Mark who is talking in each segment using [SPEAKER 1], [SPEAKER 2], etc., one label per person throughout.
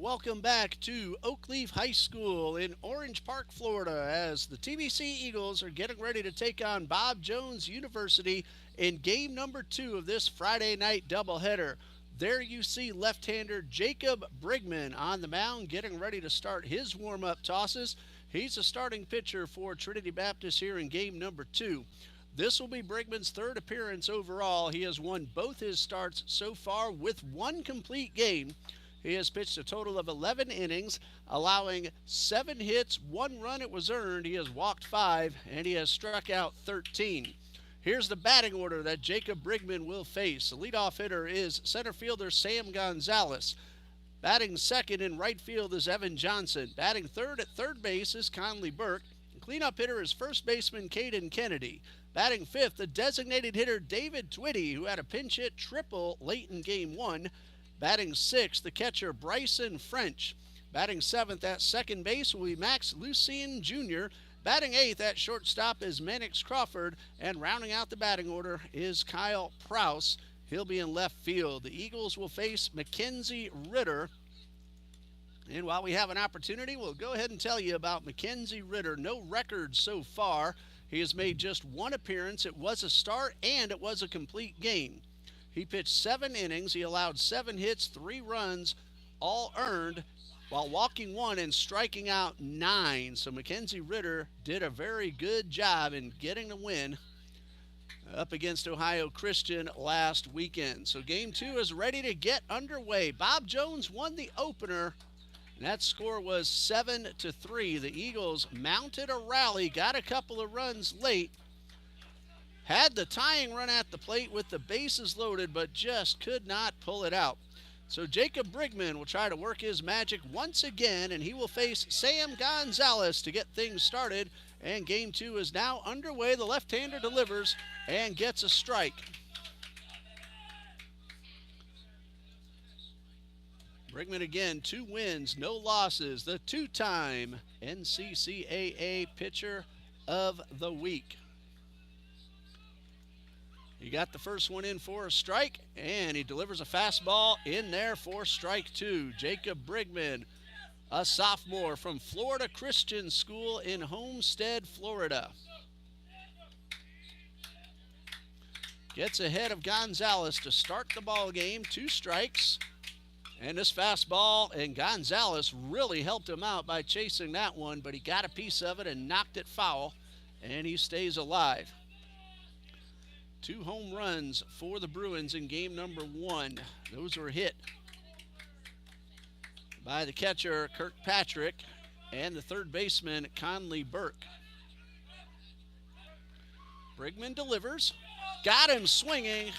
[SPEAKER 1] welcome back to Oakleaf High School in Orange Park, Florida, as the TBC Eagles are getting ready to take on Bob Jones University in game number 2 of this Friday night doubleheader. There you see left-hander Jacob Brigman on the mound getting ready to start his warm-up tosses. He's a starting pitcher for Trinity Baptist here in game number 2. This will be Brigman's third appearance overall. He has won both his starts so far with one complete game. He has pitched a total of 11 innings, allowing 7 hits, 1 run it was earned. He has walked 5, and he has struck out 13. Here's the batting order that Jacob Brigman will face. The leadoff hitter is center fielder Sam Gonzalez. Batting second in right field is Evan Johnson. Batting third at third base is Conley Burke. The cleanup hitter is first baseman Caden Kennedy. Batting fifth, the designated hitter David Twitty, who had a pinch hit triple late in game 1. Batting sixth, the catcher Bryson French. Batting seventh at second base will be Max Lucien Jr. Batting eighth at shortstop is Mannix Crawford. And rounding out the batting order is Kyle Prouse. He'll be in left field. The Eagles will face Mackenzie Ritter. And while we have an opportunity, we'll go ahead and tell you about Mackenzie Ritter. No records so far. He has made just one appearance. It was a start and it was a complete game. He pitched 7 innings. He allowed 7 hits, 3 runs, all earned, while walking 1 and striking out 9. So Mackenzie Ritter did a very good job in getting the win up against Ohio Christian last weekend. So game 2 is ready to get underway. Bob Jones won the opener, and that score was 7-3. The Eagles mounted a rally, got a couple of runs late, had the tying run at the plate with the bases loaded, but just could not pull it out. So Jacob Brigman will try to work his magic once again, and he will face Sam Gonzalez to get things started. And game 2 is now underway. The left-hander delivers and gets a strike. Brigman again, 2 wins, no losses. The 2-time NCCAA Pitcher of the Week. He got the first one in for a strike, and he delivers a fastball in there for strike 2. Jacob Brigman, a sophomore from Florida Christian School in Homestead, Florida. Gets ahead of Gonzalez to start the ball game. 2 strikes. And this fastball, and Gonzalez really helped him out by chasing that one, but he got a piece of it and knocked it foul, and he stays alive. 2 home runs for the Bruins in game number 1. Those were hit by the catcher Kirkpatrick and the third baseman Conley Burke. Brigman delivers, got him swinging,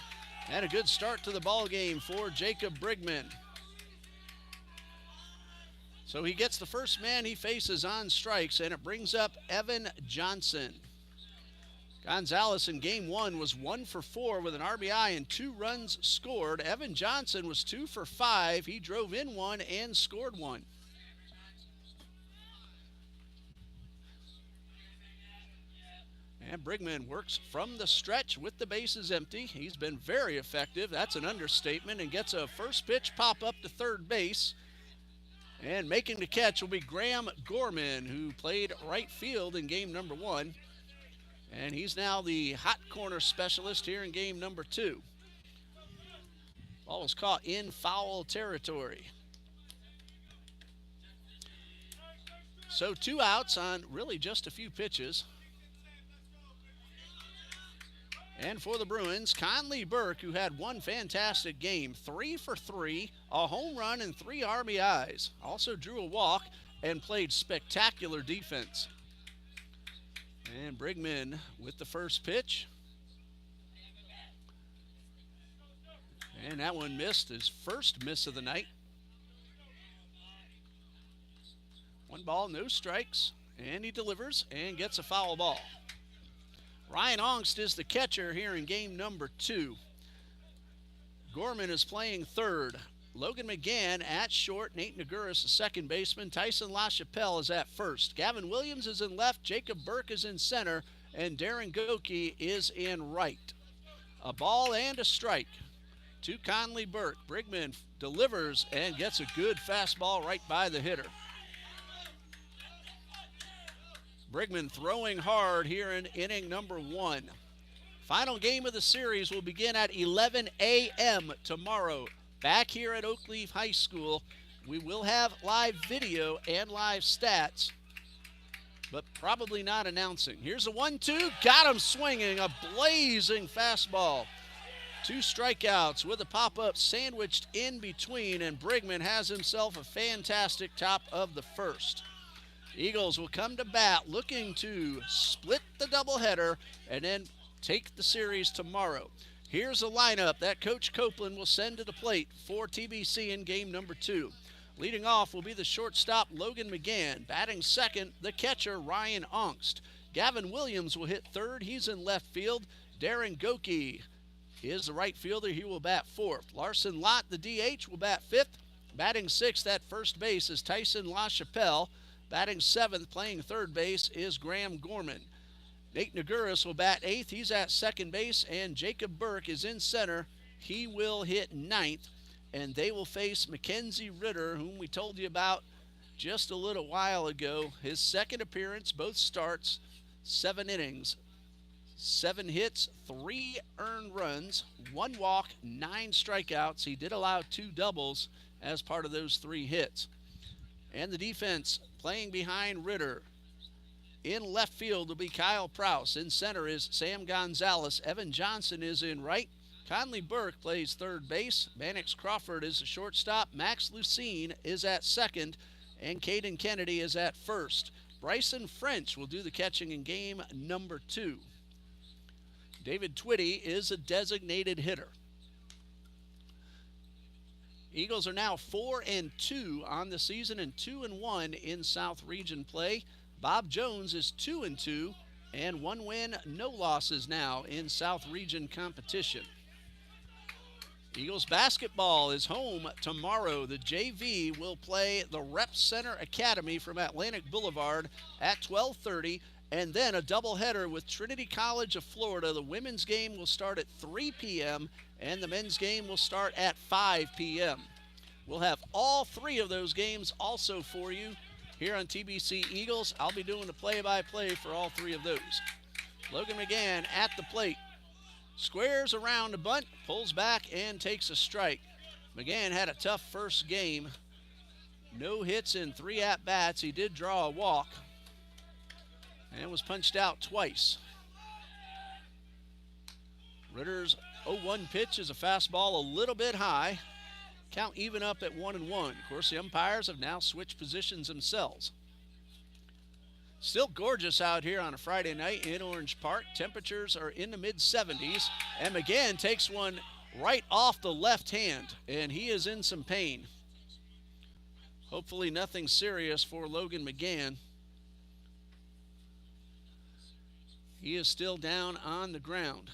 [SPEAKER 1] and a good start to the ball game for Jacob Brigman. So he gets the first man he faces on strikes, and it brings up Evan Johnson. Gonzalez in game 1 was 1 for 4 with an RBI and 2 runs scored. Evan Johnson was 2 for 5. He drove in 1 and scored 1. And Brigman works from the stretch with the bases empty. He's been very effective. That's an understatement, and gets a first pitch pop up to third base. And making the catch will be Graham Gorman, who played right field in game number 1. And he's now the hot corner specialist here in game number 2. Ball was caught in foul territory. So 2 outs on really just a few pitches. And for the Bruins, Conley Burke, who had one fantastic game, 3 for 3, a home run and 3 RBIs. Also drew a walk and played spectacular defense. And Brigman with the first pitch. And that one missed, his first miss of the night. 1 ball, no strikes, and he delivers and gets a foul ball. Ryan Ongst is the catcher here in game number 2. Gorman is playing third. Logan McGann at short. Nate Naguris, second baseman. Tyson LaChapelle is at first. Gavin Williams is in left. Jacob Burke is in center. And Darren Goki is in right. A ball and a strike. to Conley Burke. Brigman delivers and gets a good fastball right by the hitter. Brigman throwing hard here in inning number 1. Final game of the series will begin at 11 a.m. tomorrow. Back here at Oakleaf High School, we will have live video and live stats, but probably not announcing. Here's a 1-2, got him swinging, a blazing fastball. 2 strikeouts with a pop-up sandwiched in between, and Brigman has himself a fantastic top of the first. Eagles will come to bat looking to split the doubleheader and then take the series tomorrow. Here's a lineup that Coach Copeland will send to the plate for TBC in game number 2. Leading off will be the shortstop Logan McGann. Batting second, the catcher Ryan Ongst. Gavin Williams will hit third. He's in left field. Darren Goki is the right fielder. He will bat fourth. Larson Lott, the DH, will bat fifth. Batting sixth at first base is Tyson LaChapelle. Batting seventh, playing third base, is Graham Gorman. Nate Naguris will bat eighth. He's at second base. And Jacob Burke is in center. He will hit ninth. And they will face Mackenzie Ritter, whom we told you about just a little while ago. His second appearance, both starts, 7 innings, 7 hits, 3 earned runs, 1 walk, 9 strikeouts. He did allow 2 doubles as part of those 3 hits. And the defense playing behind Ritter. In left field will be Kyle Prouse. In center is Sam Gonzalez. Evan Johnson is in right. Conley Burke plays third base. Mannix Crawford is the shortstop. Max Lucene is at second. And Caden Kennedy is at first. Bryson French will do the catching in game number 2. David Twitty is a designated hitter. Eagles are now 4-2 on the season and 2-1 in South Region play. Bob Jones is 2-2 and 1 win, no losses now in South Region competition. Eagles basketball is home tomorrow. The JV will play the Rep Center Academy from Atlantic Boulevard at 12:30, and then a doubleheader with Trinity College of Florida. The women's game will start at 3 p.m. and the men's game will start at 5 p.m. We'll have all 3 of those games also for you here on TBC Eagles. I'll be doing the play-by-play for all 3 of those. Logan McGann at the plate. Squares around a bunt, pulls back and takes a strike. McGann had a tough first game. No hits in 3 at-bats. He did draw a walk and was punched out twice. Ritter's 0-1 pitch is a fastball a little bit high. Count even up at 1-1. Of course, the umpires have now switched positions themselves. Still gorgeous out here on a Friday night in Orange Park. Temperatures are in the mid-70s. And McGann takes one right off the left hand, and he is in some pain. Hopefully nothing serious for Logan McGann. He is still down on the ground.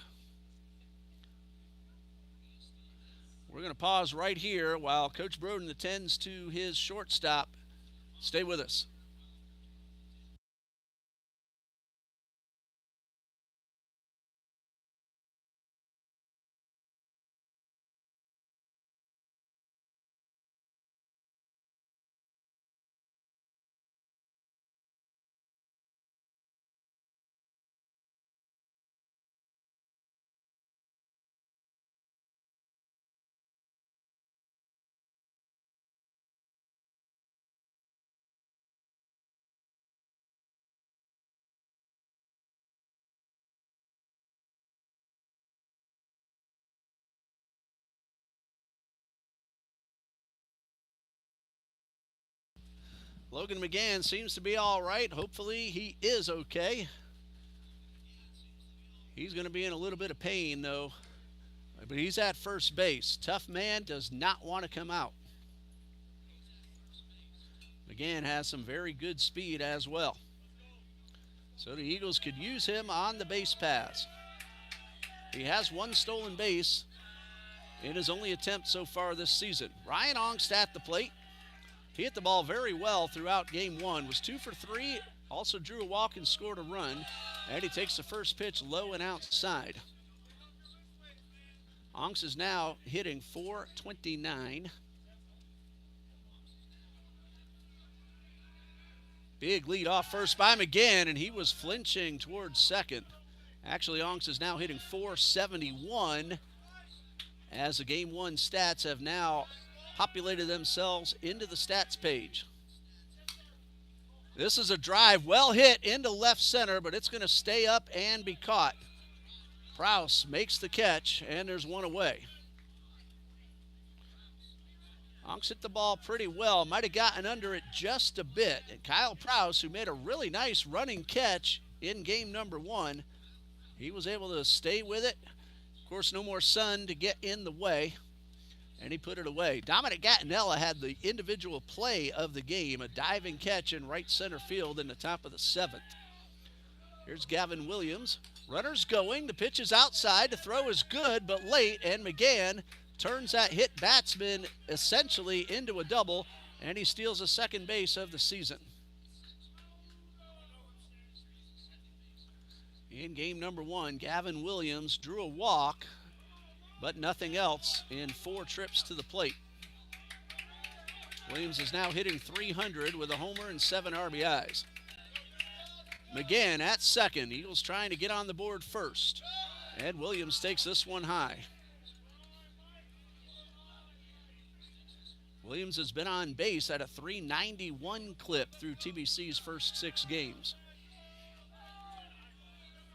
[SPEAKER 1] We're going to pause right here while Coach Broden attends to his shortstop. Stay with us. Logan McGann seems to be all right. Hopefully he is okay. He's going to be in a little bit of pain, though. But he's at first base. Tough man does not want to come out. McGann has some very good speed as well. So the Eagles could use him on the base paths. He has 1 stolen base in his only attempt so far this season. Ryan Ongst at the plate. He hit the ball very well throughout game 1, was 2 for 3, also drew a walk and scored a run, and he takes the first pitch low and outside. Onks is now hitting .429. Big lead off first by McGann, and he was flinching towards second. Actually, Onks is now hitting .471 as the Game 1 stats have now populated themselves into the stats page. This is a drive well hit into left center, but it's going to stay up and be caught. Prowse makes the catch, and there's one away. Onks hit the ball pretty well, might have gotten under it just a bit. And Kyle Prowse, who made a really nice running catch in game number 1, he was able to stay with it. Of course, no more sun to get in the way, and he put it away. Dominic Gattinella had the individual play of the game, a diving catch in right center field in the top of the 7th. Here's Gavin Williams. Runners going. The pitch is outside. The throw is good, but late, and McGann turns that hit batsman essentially into a double, and he steals a second base of the season. In game number 1, Gavin Williams drew a walk, but nothing else in 4 trips to the plate. Williams is now hitting .300 with a homer and 7 RBIs. McGann at second. Eagles trying to get on the board first. And Williams takes this one high. Williams has been on base at a .391 clip through TBC's first 6 games.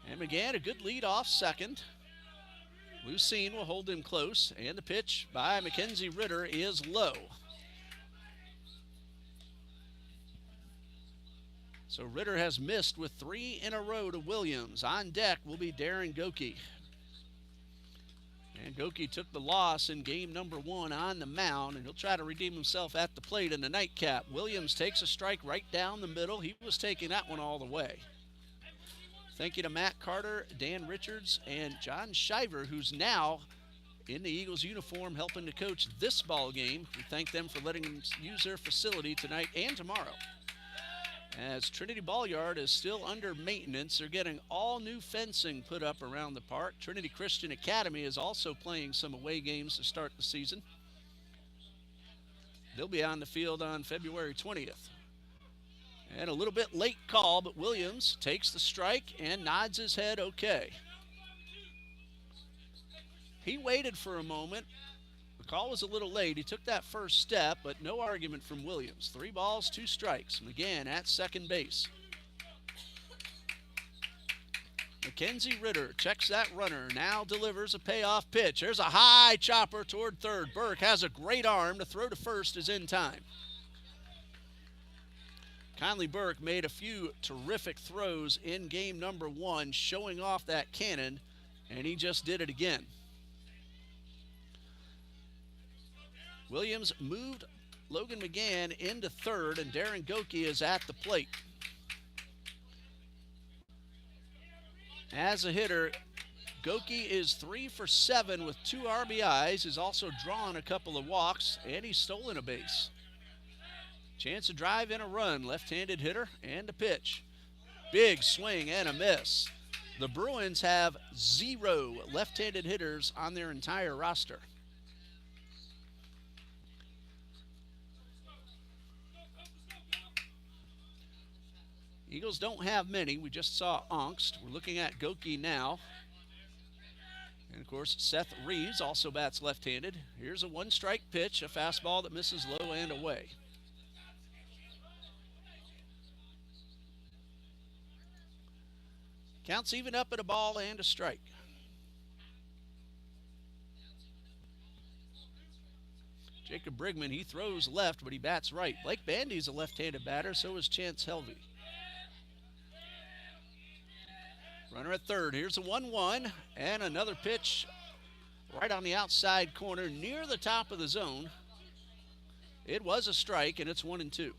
[SPEAKER 1] And McGann, a good lead off second. Lucene will hold him close, and the pitch by Mackenzie Ritter is low. So Ritter has missed with 3 in a row to Williams. On deck will be Darren Goki. And Goki took the loss in game number 1 on the mound, and he'll try to redeem himself at the plate in the nightcap. Williams takes a strike right down the middle. He was taking that one all the way. Thank you to Matt Carter, Dan Richards, and John Shiver, who's now in the Eagles uniform helping to coach this ball game. We thank them for letting them use their facility tonight and tomorrow. As Trinity Ball Yard is still under maintenance, they're getting all new fencing put up around the park. Trinity Christian Academy is also playing some away games to start the season. They'll be on the field on February 20th. And a little bit late call, but Williams takes the strike and nods his head okay. He waited for a moment. The call was a little late. He took that first step, but no argument from Williams. 3 balls, 2 strikes. McGann at second base. Mackenzie Ritter checks that runner, now delivers a payoff pitch. There's a high chopper toward third. Burke has a great arm. To throw to first is in time. Conley Burke made a few terrific throws in game number 1, showing off that cannon, and he just did it again. Williams moved Logan McGann into third, and Darren Goki is at the plate. As a hitter, Goki is 3 for 7 with 2 RBIs. He's also drawn a couple of walks, and he's stolen a base. Chance to drive in a run, left-handed hitter, and a pitch. Big swing and a miss. The Bruins have 0 left-handed hitters on their entire roster. Eagles don't have many. We just saw Onks. We're looking at Goki now. And, of course, Seth Reeves also bats left-handed. Here's a 1-strike pitch, a fastball that misses low and away. Counts even up at a ball and a strike. Jacob Brigman, he throws left, but he bats right. Blake Bandy's a left-handed batter, so is Chance Helvey. Runner at third. Here's a 1-1, and another pitch right on the outside corner near the top of the zone. It was a strike, and it's 1-2.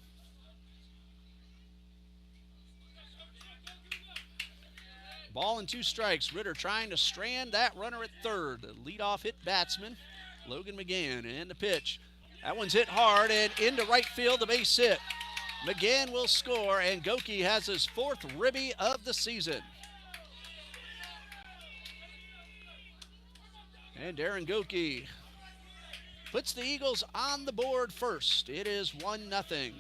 [SPEAKER 1] Ball and 2 strikes. Ritter trying to strand that runner at third. The leadoff hit batsman, Logan McGann, and the pitch. That one's hit hard and into right field, the base hit. McGann will score, and Goki has his 4th ribby of the season. And Darren Goki puts the Eagles on the board first. It is 1-0.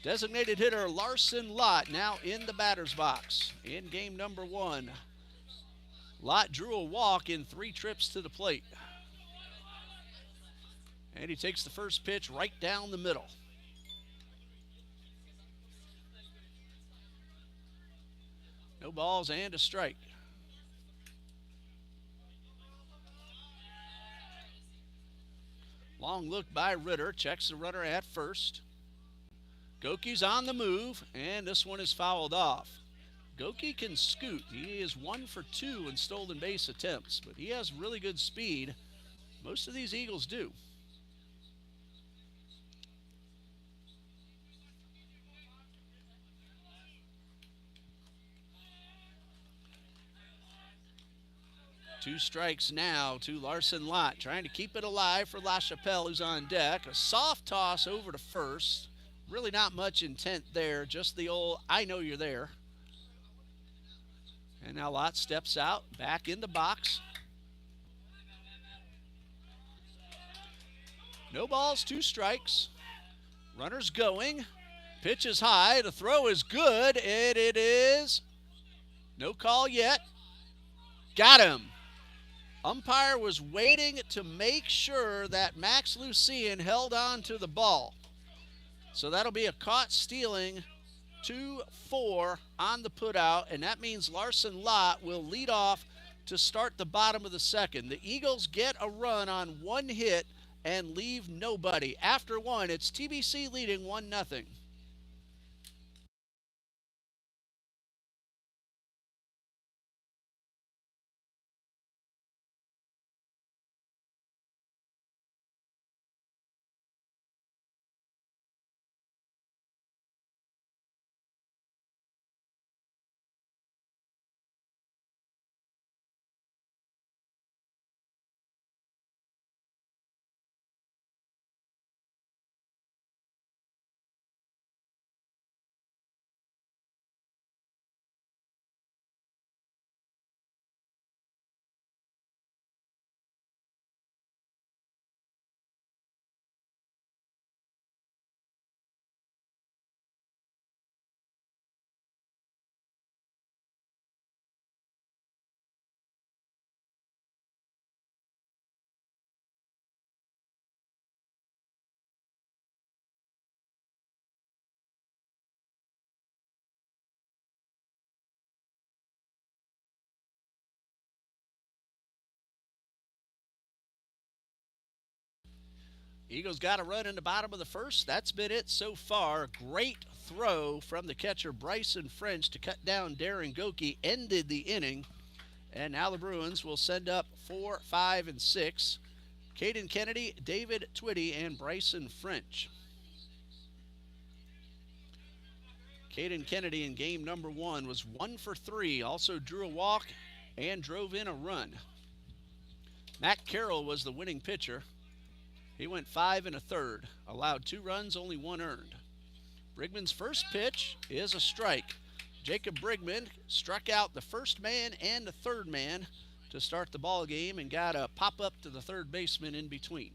[SPEAKER 1] Designated hitter Larson Lott now in the batter's box in game number 1. Lott drew a walk in 3 trips to the plate. And he takes the first pitch right down the middle. No balls and a strike. Long look by Ritter, checks the runner at first. Goki's on the move, and this one is fouled off. Goki can scoot. He is 1 for 2 in stolen base attempts, but he has really good speed. Most of these Eagles do. Two strikes now to Larson Lott, trying to keep it alive for LaChapelle, who's on deck. A soft toss over to first. Really not much intent there, just the old, I know you're there. And now Lott steps out, back in the box. No balls, 2 strikes. Runner's going. Pitch is high, the throw is good, and it is no call yet. Got him. Umpire was waiting to make sure that Max Lucien held on to the ball. So that'll be a caught stealing, 2-4 on the putout, and that means Larson Lott will lead off to start the bottom of the second. The Eagles get a run on 1 hit and leave nobody. After 1, it's TBC leading 1-0. Eagles got a run in the bottom of the first. That's been it so far. Great throw from the catcher Bryson French to cut down Darren Goki ended the inning. And now the Bruins will send up 4, 5, and 6. Caden Kennedy, David Twitty, and Bryson French. Caden Kennedy in game number 1 was 1 for 3. Also drew a walk and drove in a run. Matt Carroll was the winning pitcher. He went 5 1/3, allowed 2 runs, only 1 earned. Brigman's first pitch is a strike. Jacob Brigman struck out the first man and the third man to start the ball game and got a pop up to the third baseman in between.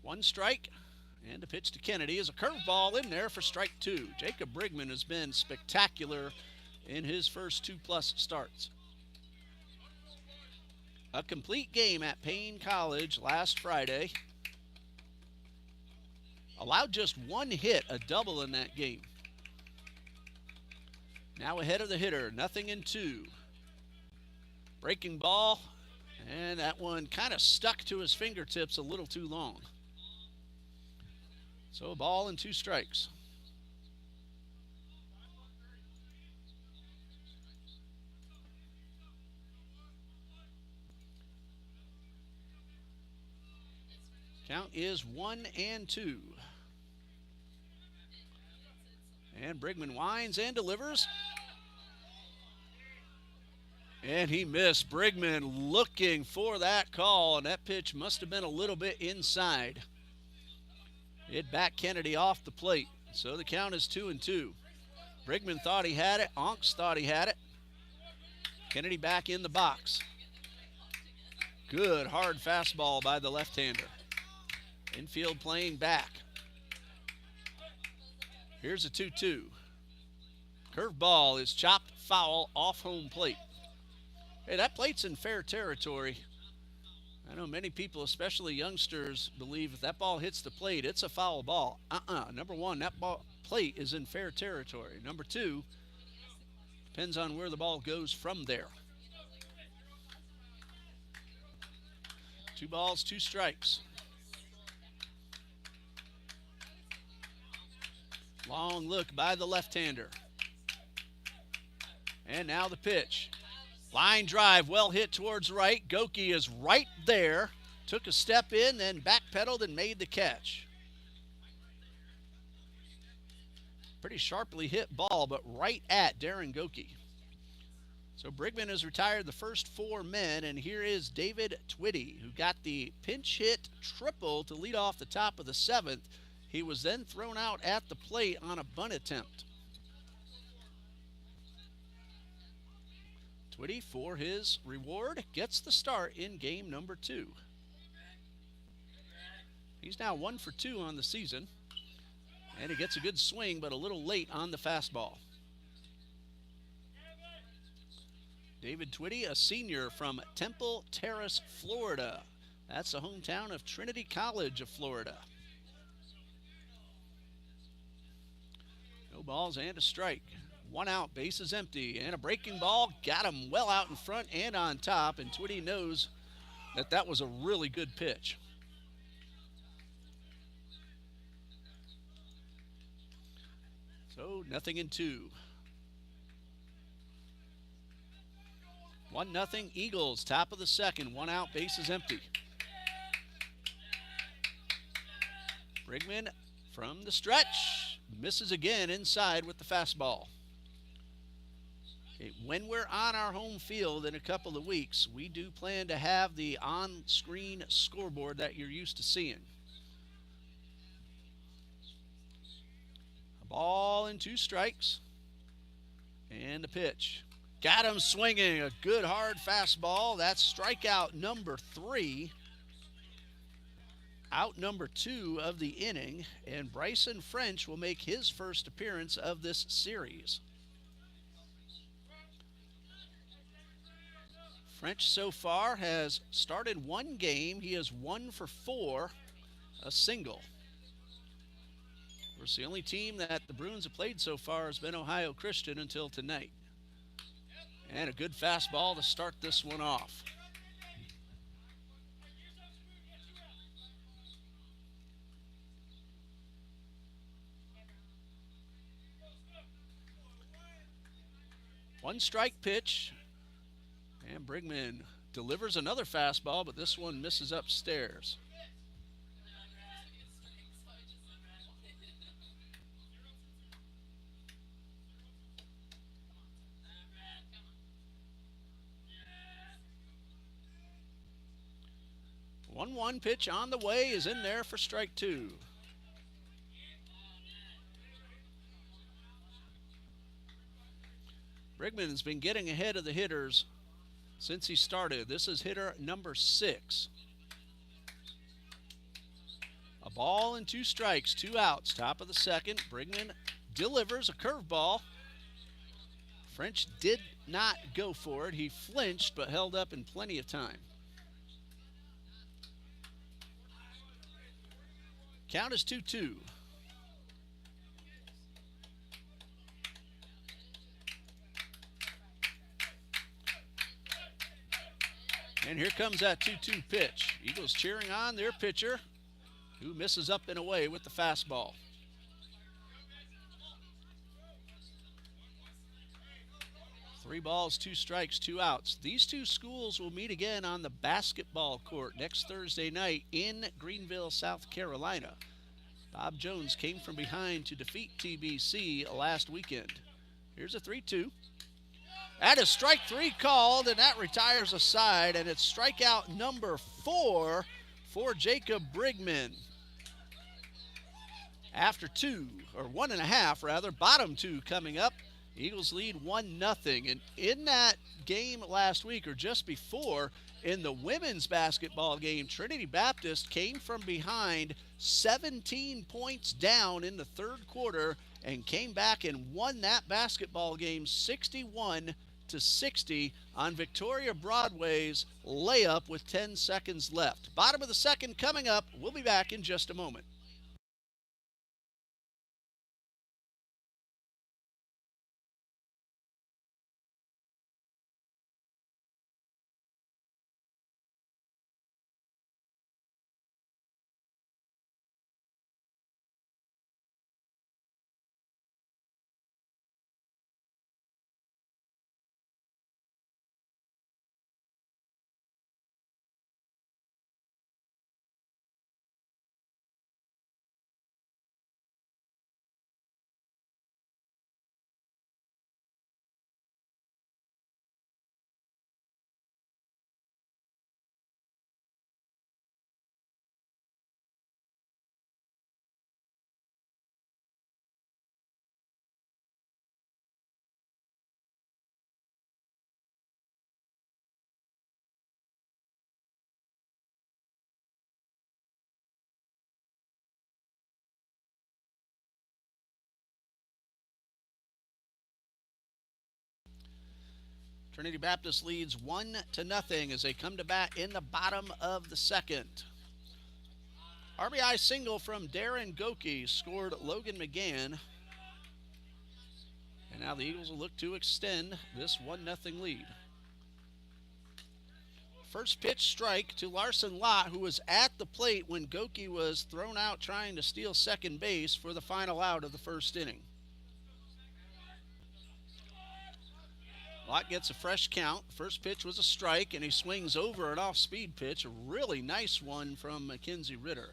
[SPEAKER 1] 1 strike, and the pitch to Kennedy is a curveball in there for strike 2. Jacob Brigman has been spectacular in his first 2+ starts. A complete game at Payne College last Friday. Allowed just 1 hit, a double in that game. Now ahead of the hitter, 0-2. Breaking ball, and that one kind of stuck to his fingertips a little too long. So a ball and 2 strikes. Count is 1-2. And Brigman winds and delivers. And he missed. Brigman looking for that call, and that pitch must have been a little bit inside. It backed Kennedy off the plate. So the count is 2-2. Brigman thought he had it. Onks thought he had it. Kennedy back in the box. Good hard fastball by the left-hander. Infield playing back. Here's a 2-2. Curveball is chopped foul off home plate. Hey, that plate's in fair territory. I know many people, especially youngsters, believe if that ball hits the plate, it's a foul ball. Number one, that plate is in fair territory. Number two, depends on where the ball goes from there. 2 balls, 2 strikes. Long look by the left-hander. And now the pitch. Line drive, well hit towards right. Goki is right there. Took a step in, then backpedaled and made the catch. Pretty sharply hit ball, but right at Darren Goki. So Brigman has retired the first 4 men, and here is David Twitty, who got the pinch hit triple to lead off the top of the 7th. He was then thrown out at the plate on a bunt attempt. Twitty, for his reward, gets the start in game number 2. He's now 1 for 2 on the season, and he gets a good swing, but a little late on the fastball. David Twitty, a senior from Temple Terrace, Florida. That's the hometown of Trinity College of Florida. No balls and a strike. 1 out, bases empty, and a breaking ball. Got him well out in front and on top, and Twitty knows that that was a really good pitch. So 0-2. 1-0 Eagles, top of the 2nd, 1 out, bases empty. Brigman from the stretch, misses again inside with the fastball. Okay, when we're on our home field in a couple of weeks, we do plan to have the on-screen scoreboard that you're used to seeing. A ball and 2 strikes, and the pitch. Got him swinging, a good hard fastball. That's strikeout number 3. Out number 2 of the inning, and Bryson French will make his first appearance of this series. French so far has started 1 game. He is 1 for 4, a single. Of course, the only team that the Bruins have played so far has been Ohio Christian until tonight. And a good fastball to start this one off. One strike pitch. And Brigman delivers another fastball, but this one misses upstairs. One pitch on the way is in there for strike 2. Brigman's been getting ahead of the hitters since he started. This is hitter number 6. A ball and 2 strikes, 2 outs, top of the 2nd. Brigman delivers a curveball. French did not go for it. He flinched but held up in plenty of time. Count is 2-2. And here comes that 2-2 pitch. Eagles cheering on their pitcher, who misses up and away with the fastball. Three balls, 2 strikes, 2 outs. These 2 schools will meet again on the basketball court next Thursday night in Greenville, South Carolina. Bob Jones came from behind to defeat TBC last weekend. Here's a 3-2. That is strike 3 called, and that retires a side, and it's strikeout number 4 for Jacob Brigman. After two, or 1.5 rather, bottom two coming up. Eagles lead 1-0. And in that game last week, or just before, in the women's basketball game, Trinity Baptist came from behind 17 points down in the third quarter and came back and won that basketball game 61-60 on Victoria Broadway's layup with 10 seconds left. Bottom of the second coming up. We'll be back in just a moment. Trinity Baptist leads 1-0 as they come to bat in the bottom of the second. RBI single from Darren Goki scored Logan McGann. And now the Eagles will look to extend this 1-0 lead. First pitch strike to Larson Lott, who was at the plate when Goki was thrown out trying to steal second base for the final out of the first inning. Lott gets a fresh count. First pitch was a strike, and he swings over an off-speed pitch. A really nice one from Mackenzie Ritter.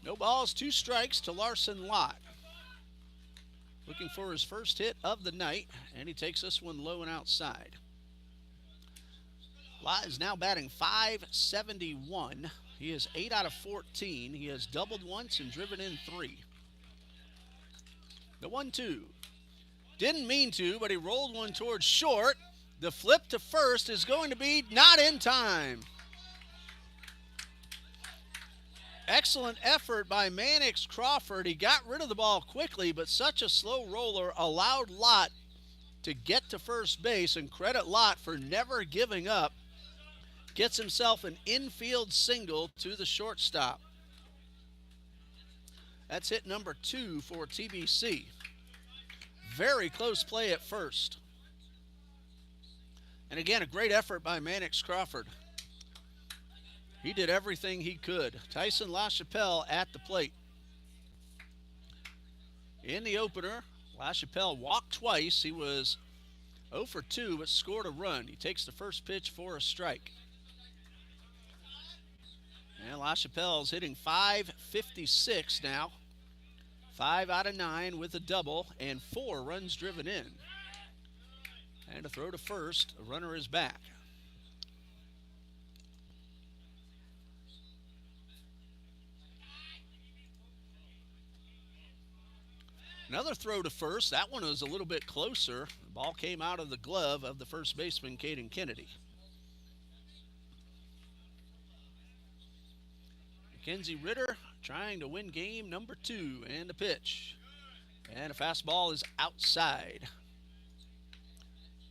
[SPEAKER 1] No balls, 2 strikes to Larson Lott. Looking for his first hit of the night, and he takes this one low and outside. Lott is now batting .571. He is 8 out of 14. He has doubled once and driven in 3. The 1-2. Didn't mean to, but he rolled one towards short. The flip to first is going to be not in time. Excellent effort by Mannix Crawford. He got rid of the ball quickly, but such a slow roller allowed Lott to get to first base, and credit Lott for never giving up. Gets himself an infield single to the shortstop. That's hit number 2 for TBC. Very close play at first. And again, a great effort by Mannix Crawford. He did everything he could. Tyson LaChapelle at the plate. In the opener, LaChapelle walked twice. He was 0 for 2, but scored a run. He takes the first pitch for a strike. And LaChapelle's hitting .556 now. 5 out of 9 with a double and 4 runs driven in. And a throw to first. A runner is back. Another throw to first. That one was a little bit closer. The ball came out of the glove of the first baseman, Caden Kennedy. Mackenzie Ritter trying to win game number 2, and a pitch. And a fastball is outside.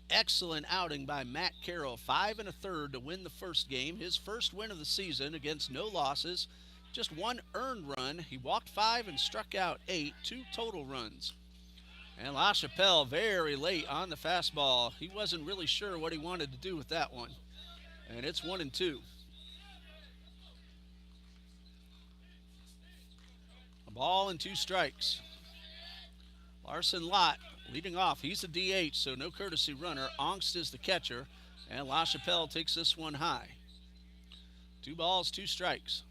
[SPEAKER 1] Excellent outing by Matt Carroll. 5 1/3 to win the first game. His first win of the season against no losses. Just 1 earned run. He walked 5 and struck out 8. 2 total runs. And LaChapelle very late on the fastball. He wasn't really sure what he wanted to do with that one. And it's 1-2. A ball and 2 strikes. Larson Lott leading off. He's the DH, so no courtesy runner. Ongst is the catcher, and LaChapelle takes this one high. 2 balls, 2 strikes.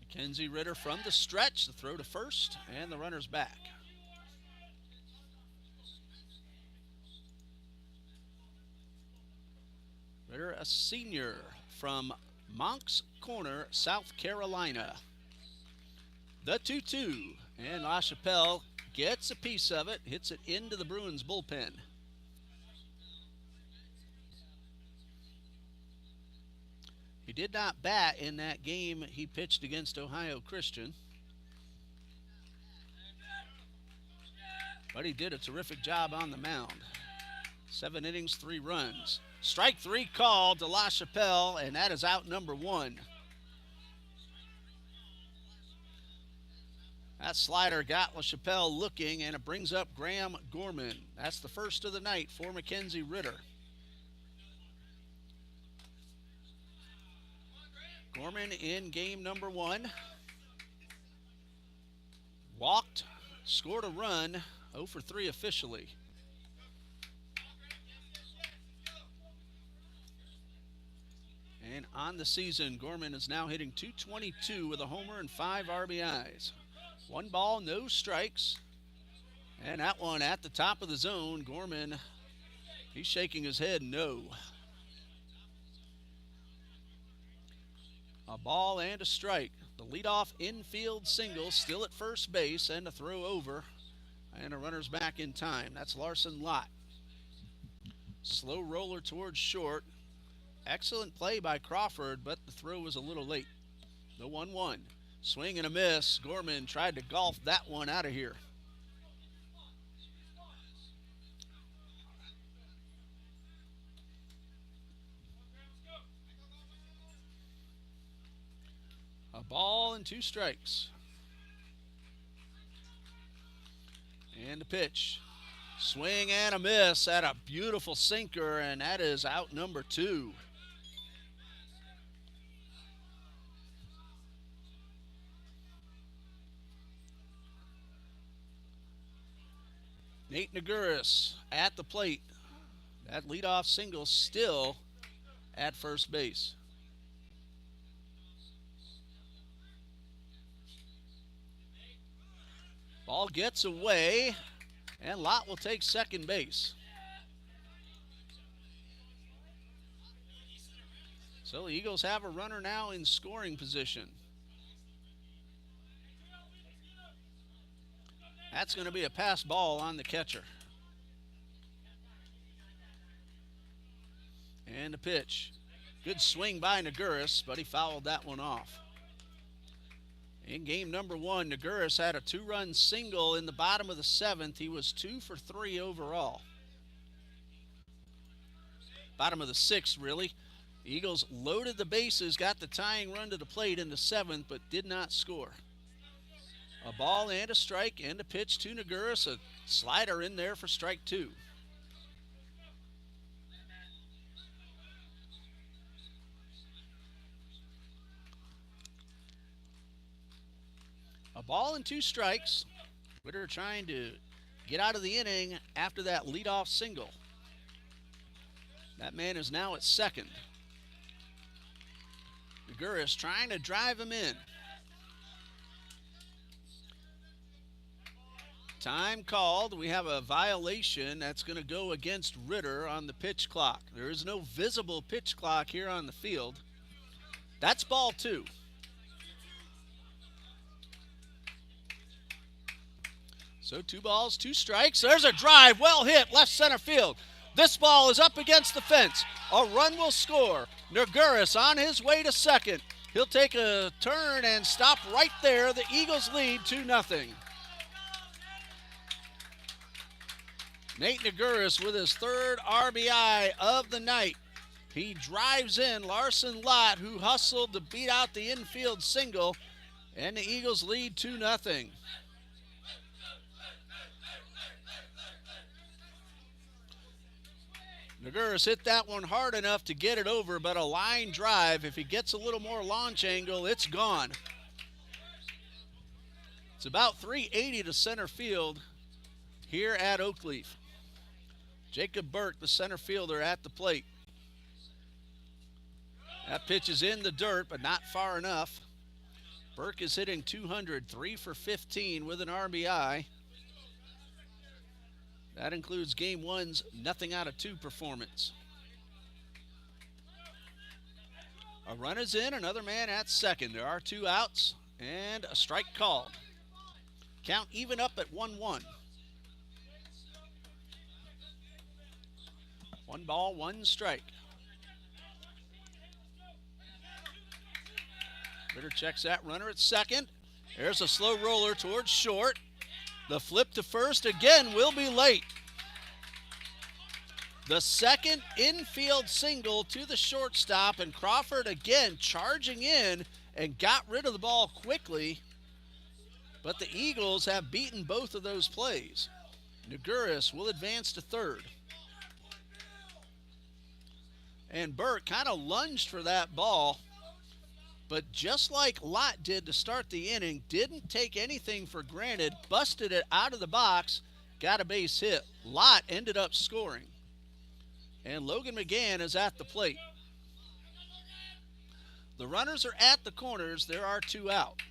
[SPEAKER 1] Mackenzie Ritter from the stretch. The throw to first, and the runner's back. Ritter, a senior from Moncks Corner, South Carolina. The 2-2, and LaChapelle gets a piece of it, hits it into the Bruins bullpen. He did not bat in that game he pitched against Ohio Christian, but he did a terrific job on the mound. 7 innings, 3 runs. Strike 3 called to LaChapelle, and that is out number 1. That slider got LaChapelle looking, and it brings up Graham Gorman. That's the first of the night for Mackenzie Ritter. Gorman in game number 1. Walked, scored a run, 0 for 3 officially. And on the season, Gorman is now hitting .222 with a homer and 5 RBIs. 1 ball, no strikes. And that one at the top of the zone, Gorman, he's shaking his head no. A ball and a strike. The leadoff infield single still at first base, and a throw over. And a runner's back in time. That's Larson Lott. Slow roller towards short. Excellent play by Crawford, but the throw was a little late. The 1-1. Swing and a miss. Gorman tried to golf that one out of here. A ball and 2 strikes. And the pitch. Swing and a miss at a beautiful sinker, and that is out number 2. Nate Naguris at the plate. That leadoff single still at first base. Ball gets away, and Lott will take second base. So the Eagles have a runner now in scoring position. That's going to be a pass ball on the catcher. And the pitch. Good swing by Naguris, but he fouled that one off. In game number 1, Naguris had a 2-run single in the bottom of the 7th. He was 2 for 3 overall. Bottom of the 6th, really. The Eagles loaded the bases, got the tying run to the plate in the 7th, but did not score. A ball and a strike, and a pitch to Naguris. A slider in there for strike 2. A ball and 2 strikes. Ritter trying to get out of the inning after that leadoff single. That man is now at second. Naguris trying to drive him in. Time called. We have a violation that's going to go against Ritter on the pitch clock. There is no visible pitch clock here on the field. That's ball 2. So 2 balls, 2 strikes. There's a drive, well hit, left center field. This ball is up against the fence. A run will score. Naguris on his way to second. He'll take a turn and stop right there. The Eagles lead 2-0. Nate Naguris with his 3rd RBI of the night. He drives in Larson Lott, who hustled to beat out the infield single, and the Eagles lead 2-0. Naguris hit that one hard enough to get it over, but a line drive, if he gets a little more launch angle, it's gone. It's about 380 to center field here at Oakleaf. Jacob Burke, the center fielder, at the plate. That pitch is in the dirt, but not far enough. Burke is hitting .200, 3 for 15 with an RBI. That includes Game 1's nothing out of 2 performance. A run is in, another man at second. There are two outs and a strike called. Count even up at 1-1. 1 ball, 1 strike. Ritter checks that runner at second. There's a slow roller towards short. The flip to first again will be late. The second infield single to the shortstop, and Crawford again charging in and got rid of the ball quickly. But the Eagles have beaten both of those plays. Naguris will advance to third. And Burke kind of lunged for that ball, but just like Lott did to start the inning, didn't take anything for granted, busted it out of the box, got a base hit. Lott ended up scoring. And Logan McGann is at the plate. The runners are at the corners. There are two out.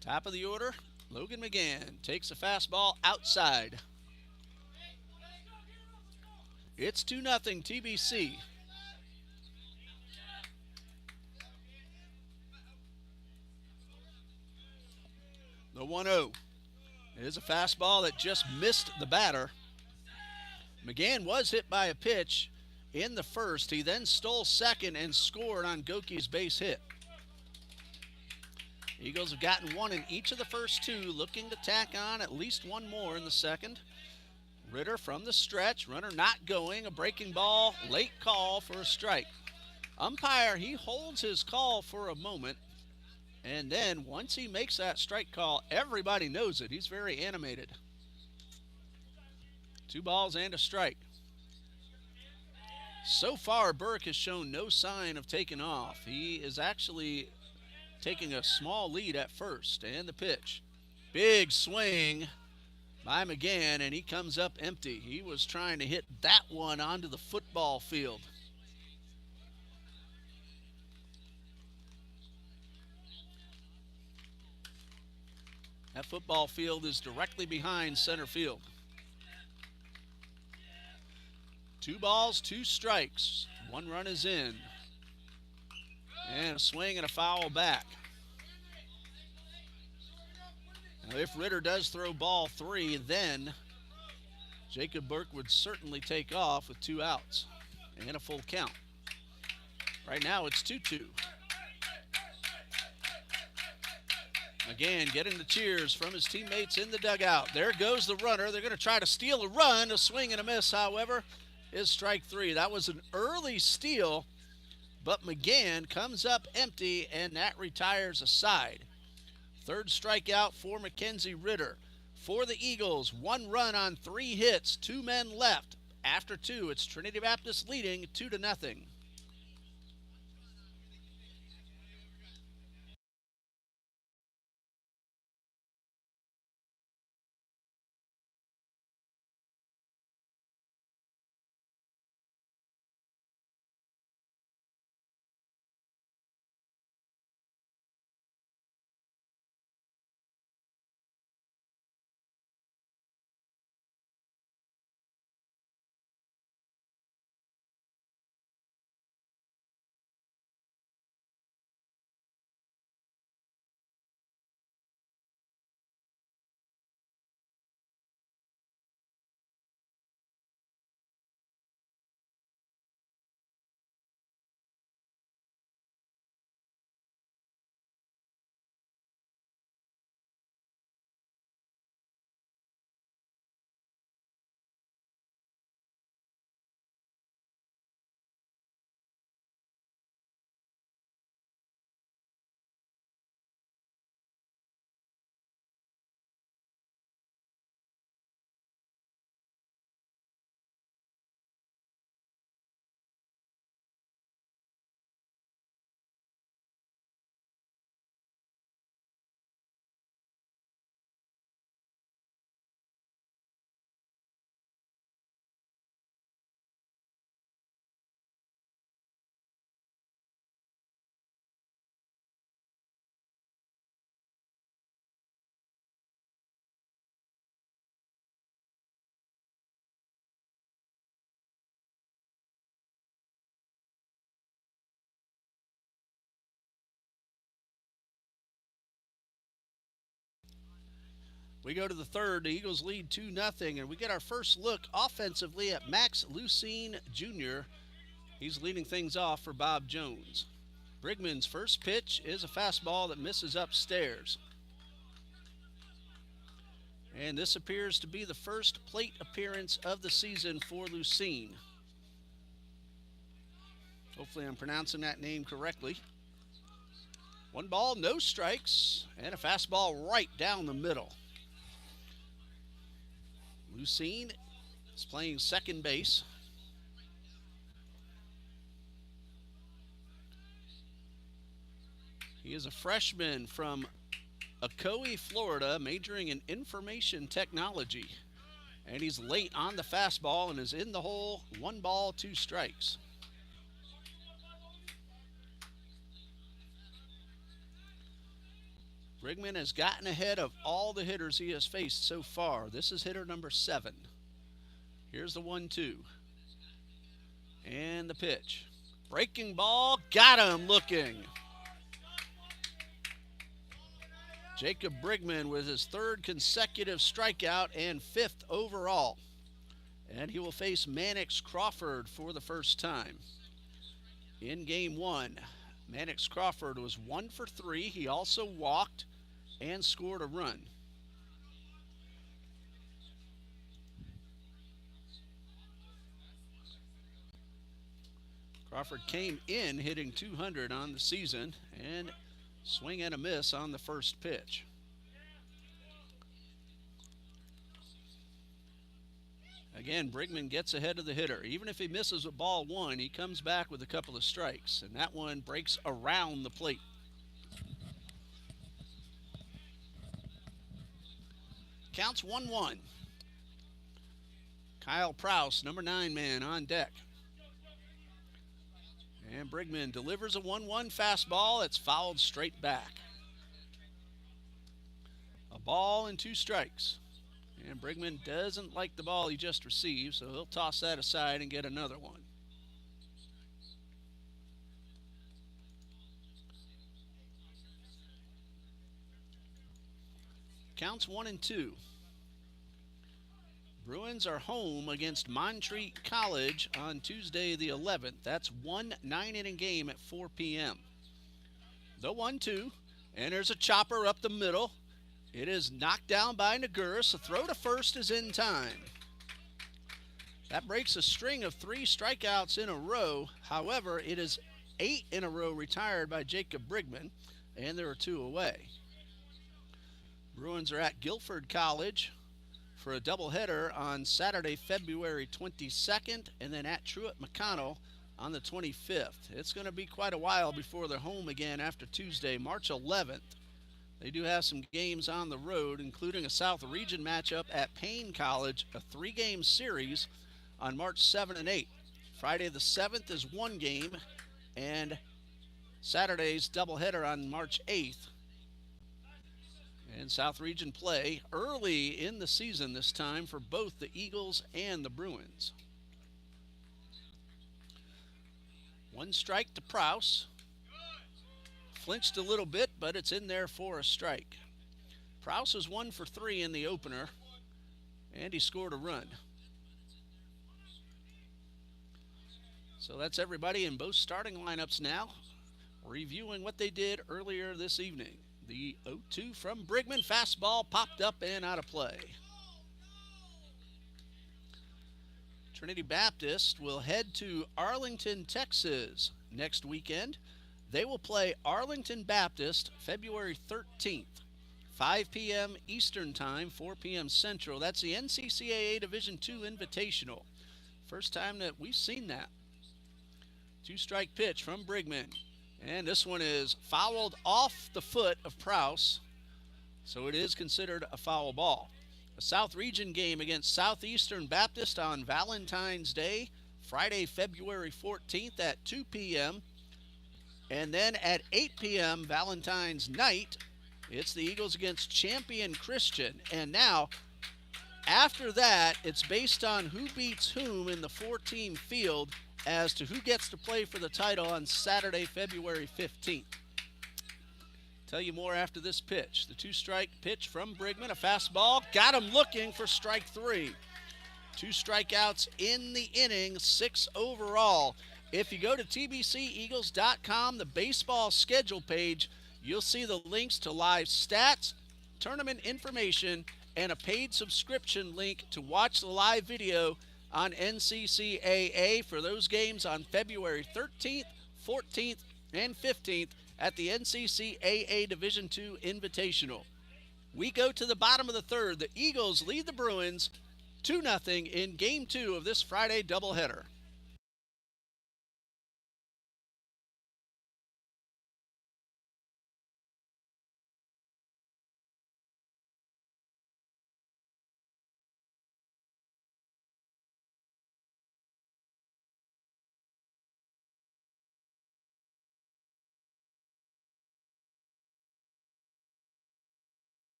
[SPEAKER 1] Top of the order, Logan McGann takes a fastball outside. It's 2-0 TBC. The 1-0 is a fastball that just missed the batter. McGann was hit by a pitch in the first. He then stole second and scored on Goki's base hit. Eagles have gotten one in each of the first two, looking to tack on at least one more in the second. Ritter from the stretch, runner not going, a breaking ball, late call for a strike. Umpire, he holds his call for a moment, and then once he makes that strike call, everybody knows it. He's very animated. 2 balls and a strike. So far, Burke has shown no sign of taking off. He is actually taking a small lead at first, and the pitch. Big swing by McGann, and he comes up empty. He was trying to hit that one onto the football field. That football field is directly behind center field. 2 balls, 2 strikes. 1 run is in. And a swing and a foul back. Now, if Ritter does throw ball 3, then Jacob Burke would certainly take off with 2 outs and a full count. Right now it's 2-2. Again, getting the cheers from his teammates in the dugout. There goes the runner. They're going to try to steal a run. A swing and a miss, however, is strike 3. That was an early steal, but McGann comes up empty, and that retires a side. Third strikeout for Mackenzie Ritter. For the Eagles, 1 run on 3 hits, 2 men left. After 2, it's Trinity Baptist leading 2-0. We go to the third. The Eagles lead 2-0, and we get our first look offensively at Max Lucene Jr. He's leading things off for Bob Jones. Brigman's first pitch is a fastball that misses upstairs. And this appears to be the first plate appearance of the season for Lucene. Hopefully I'm pronouncing that name correctly. 1 ball, no strikes, and a fastball right down the middle. Lucene is playing second base. He is a freshman from Ocoee, Florida, majoring in information technology. And he's late on the fastball and is in the hole. 1 ball, 2 strikes. Brigman has gotten ahead of all the hitters he has faced so far. This is hitter number 7. Here's the 1-2. And the pitch. Breaking ball, got him looking. Jacob Brigman with his 3rd consecutive strikeout and 5th overall. And he will face Mannix Crawford for the first time. In game 1, Mannix Crawford was 1 for 3. He also walked and scored a run. Crawford came in hitting 200 on the season and swing and a miss on the first pitch. Again, Brigman gets ahead of the hitter. Even if he misses with ball 1, he comes back with a couple of strikes, and that one breaks around the plate. Counts 1-1. Kyle Prouse, number 9 man, on deck. And Brigman delivers a 1-1 fastball that's fouled straight back. A ball and 2 strikes. And Brigman doesn't like the ball he just received, so he'll toss that aside and get another one. Counts 1-2. Bruins are home against Montreat College on Tuesday the 11th. That's 1 9-inning game at 4 p.m. The 1-2, and there's a chopper up the middle. It is knocked down by Naguris. The throw to first is in time. That breaks a string of 3 strikeouts in a row. However, it is 8 in a row retired by Jacob Brigman, and there are 2 away. Bruins are at Guilford College for a doubleheader on Saturday, February 22nd, and then at Truett McConnell on the 25th. It's going to be quite a while before they're home again after Tuesday, March 11th. They do have some games on the road, including a South Region matchup at Payne College, a 3-game series on March 7 and 8. Friday the 7th is 1 game, and Saturday's doubleheader on March 8th. And South Region play early in the season this time for both the Eagles and the Bruins. 1 strike to Prouse. Flinched a little bit, but it's in there for a strike. Prouse was 1 for 3 in the opener, and he scored a run. So that's everybody in both starting lineups now, reviewing what they did earlier this evening. The 0-2 from Brigman, fastball popped up and out of play. Trinity Baptist will head to Arlington, Texas next weekend. They will play Arlington Baptist February 13th, 5 p.m. Eastern Time, 4 p.m. Central. That's the NCCAA Division II Invitational. First time that we've seen that. 2-strike pitch from Brigman. And this one is fouled off the foot of Prouse, so it is considered a foul ball. A South Region game against Southeastern Baptist on Valentine's Day, Friday, February 14th at 2 p.m. And then at 8 p.m. Valentine's night, it's the Eagles against Champion Christian. And now, after that, it's based on who beats whom in the 4-team field as to who gets to play for the title on Saturday, February 15th. Tell you more after this pitch. The two-strike pitch from Brigman, a fastball. Got him looking for strike three. 2 strikeouts in the inning, 6 overall. If you go to tbceagles.com, the baseball schedule page, you'll see the links to live stats, tournament information, and a paid subscription link to watch the live video on NCCAA for those games on February 13th, 14th, and 15th at the NCCAA Division II Invitational. We go to the bottom of the third. The Eagles lead the Bruins 2-0 in Game 2 of this Friday doubleheader.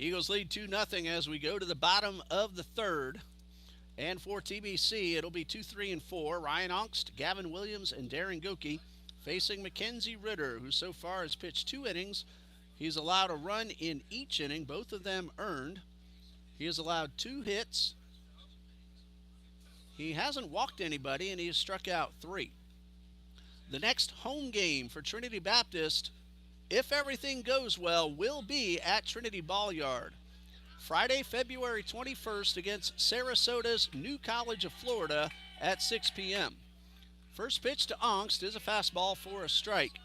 [SPEAKER 1] Eagles lead 2-0 as we go to the bottom of the third. And for TBC, it'll be 2, 3, and 4. Ryan Ongst, Gavin Williams, and Darren Goki facing Mackenzie Ritter, who so far has pitched 2 innings. He's allowed a run in each inning, both of them earned. He has allowed 2 hits. He hasn't walked anybody, and he has struck out 3. The next home game for Trinity Baptist, if everything goes well, will be at Trinity Ball Yard. Friday, February 21st against Sarasota's New College of Florida at 6 p.m. First pitch to Ongst is a fastball for a strike.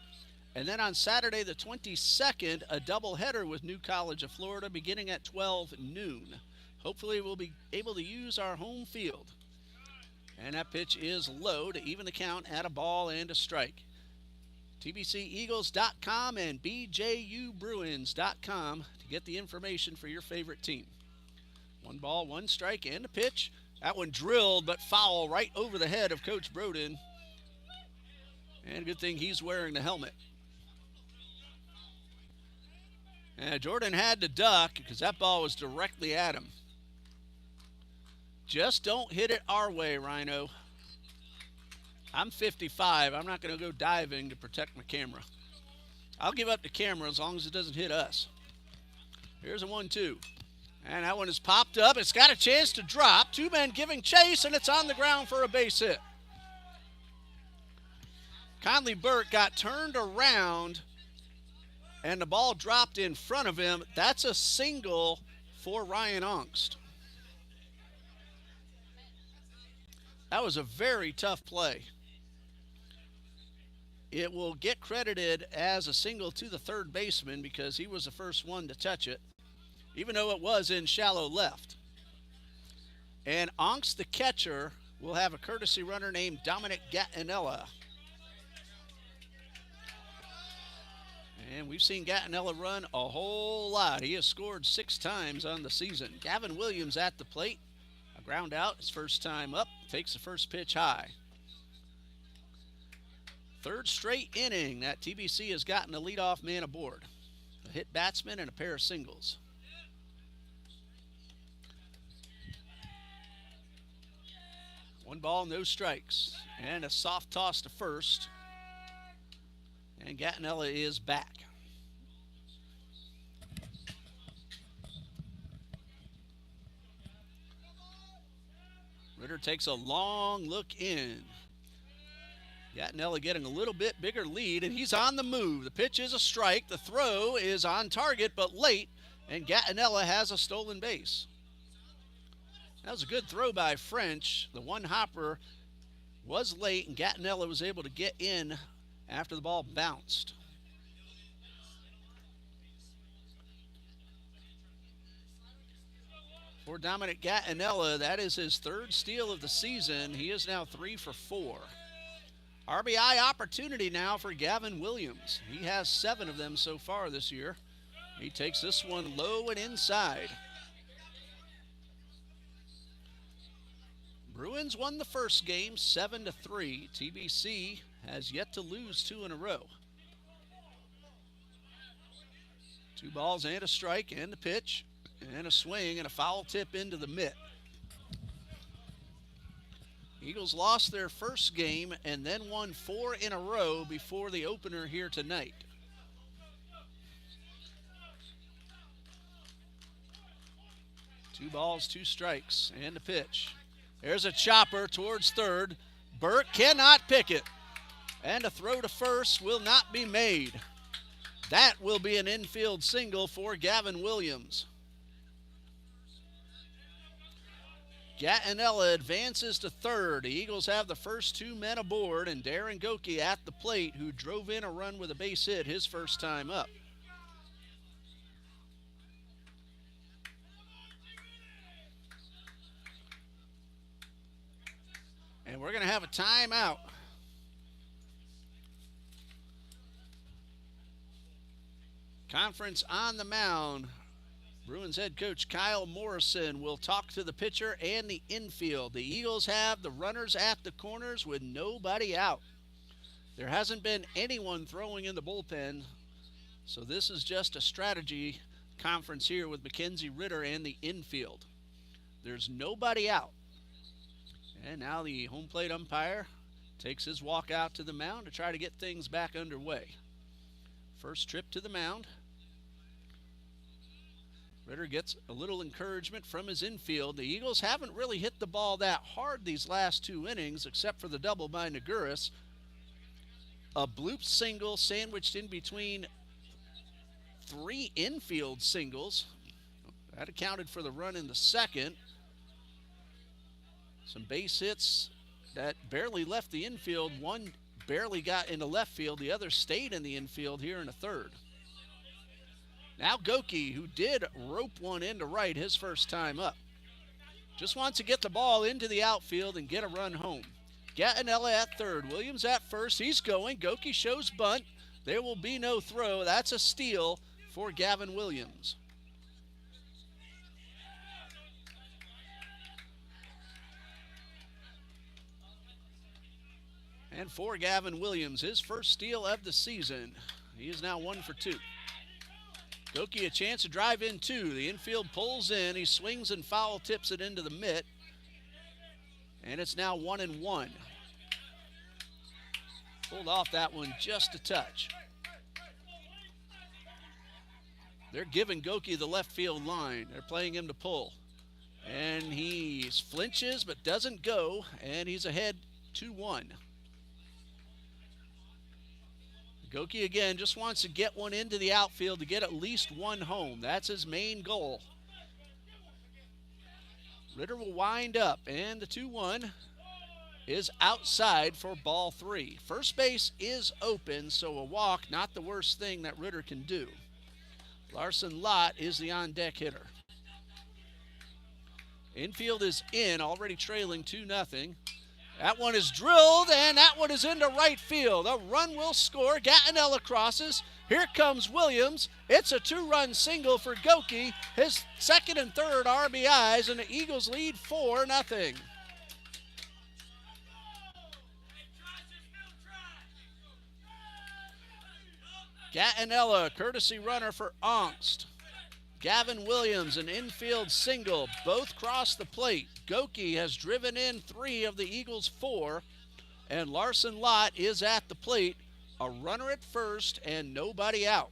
[SPEAKER 1] And then on Saturday the 22nd, a doubleheader with New College of Florida beginning at 12 noon. Hopefully we'll be able to use our home field. And that pitch is low to even the count at a ball and a strike. TBCEagles.com and BJUBruins.com to get the information for your favorite team. 1 ball, 1 strike, and a pitch. That one drilled but foul right over the head of Coach Broden. And good thing he's wearing the helmet. And Jordan had to duck because that ball was directly at him. Just don't hit it our way, Rhino. I'm 55. I'm not going to go diving to protect my camera. I'll give up the camera as long as it doesn't hit us. Here's a 1-2. And that one is popped up. It's got a chance to drop. 2 men giving chase, and it's on the ground for a base hit. Conley Burke got turned around, and the ball dropped in front of him. That's a single for Ryan Ongst. That was a very tough play. It will get credited as a single to the third baseman because he was the first one to touch it, even though it was in shallow left. And Ongst, the catcher, will have a courtesy runner named Dominic Gattinella. And we've seen Gattinella run a whole lot. He has scored 6 times on the season. Gavin Williams at the plate. A ground out, his first time up, takes the first pitch high. Third straight inning that TBC has gotten a leadoff man aboard. A hit batsman and a pair of singles. One ball, no strikes. And a soft toss to first. And Gattinella is back. Ritter takes a long look in. Gattinella getting a little bit bigger lead, and he's on the move. The pitch is a strike. The throw is on target, but late, and Gattinella has a stolen base. That was a good throw by French. The one hopper was late, and Gattinella was able to get in after the ball bounced. For Dominic Gattinella, that is his 3rd steal of the season. He is now 3 for 4. RBI opportunity now for Gavin Williams. He has 7 of them so far this year. He takes this one low and inside. Bruins won the first game 7-3. TBC has yet to lose 2 in a row. 2 balls and a strike and a pitch and a swing and a foul tip into the mitt. Eagles lost their first game and then won 4 in a row before the opener here tonight. Two balls, 2 strikes, and a pitch. There's a chopper towards third. Burke cannot pick it. And a throw to first will not be made. That will be an infield single for Gavin Williams. Gattinella advances to third. The Eagles have the first 2 men aboard, and Darren Goki at the plate, who drove in a run with a base hit his first time up. And we're going to have a timeout. Conference on the mound. Bruins head coach Kyle Morrison will talk to the pitcher and the infield. The Eagles have the runners at the corners with nobody out. There hasn't been anyone throwing in the bullpen, so this is just a strategy conference here with Mackenzie Ritter and the infield. There's nobody out. And now the home plate umpire takes his walk out to the mound to try to get things back underway. First trip to the mound. Ritter gets a little encouragement from his infield. The Eagles haven't really hit the ball that hard these last 2 innings, except for the double by Naguris. A bloop single sandwiched in between 3 infield singles. That accounted for the run in the second. Some base hits that barely left the infield. One barely got into left field. The other stayed in the infield here in the third. Now Goki, who did rope one into right his first time up, just wants to get the ball into the outfield and get a run home. Gattinella at third. Williams at first. He's going. Goki shows bunt. There will be no throw. That's a steal for Gavin Williams. And for Gavin Williams, his first steal of the season. He is now 1 for 2. Goki a chance to drive in 2. The infield pulls in. He swings and foul tips it into the mitt. And it's now 1-1. Pulled off that one just a touch. They're giving Goki the left field line. They're playing him to pull. And he flinches but doesn't go. And he's ahead 2-1. Goki again just wants to get one into the outfield to get at least one home. That's his main goal. Ritter will wind up, and the 2-1 is outside for ball 3. First base is open, so a walk, not the worst thing that Ritter can do. Larson Lott is the on-deck hitter. Infield is in, already trailing 2-0. That one is drilled, and that one is into right field. A run will score. Gattinella crosses. Here comes Williams. It's a 2-run single for Goki. His second and third RBIs, and the Eagles lead 4-0. Gattinella, courtesy runner for Ongst. Gavin Williams, an infield single. Both cross the plate. Goki has driven in 3 of the Eagles' 4. And Larson Lott is at the plate. A runner at first and nobody out.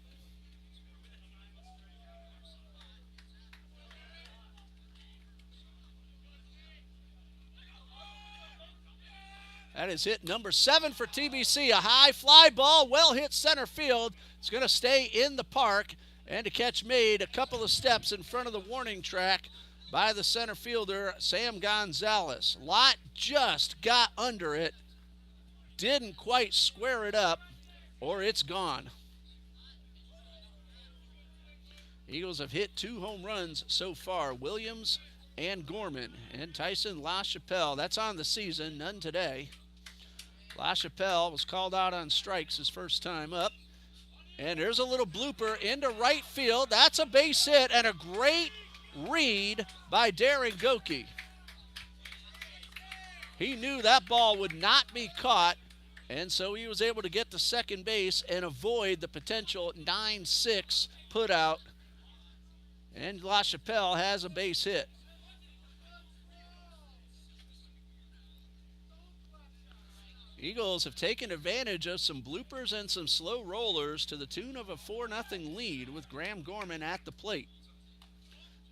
[SPEAKER 1] That is hit number 7 for TBC. A high fly ball, well hit center field. It's going to stay in the park. And a catch made a couple of steps in front of the warning track by the center fielder, Sam Gonzalez. Lott just got under it, didn't quite square it up, or it's gone. Eagles have hit 2 home runs so far, Williams and Gorman. And Tyson LaChapelle, that's on the season, none today. LaChapelle was called out on strikes his first time up. And there's a little blooper into right field. That's a base hit and a great read by Darren Goki. He knew that ball would not be caught, and so he was able to get to second base and avoid the potential 9-6 put out. And LaChapelle has a base hit. Eagles have taken advantage of some bloopers and some slow rollers to the tune of a 4-0 lead with Graham Gorman at the plate.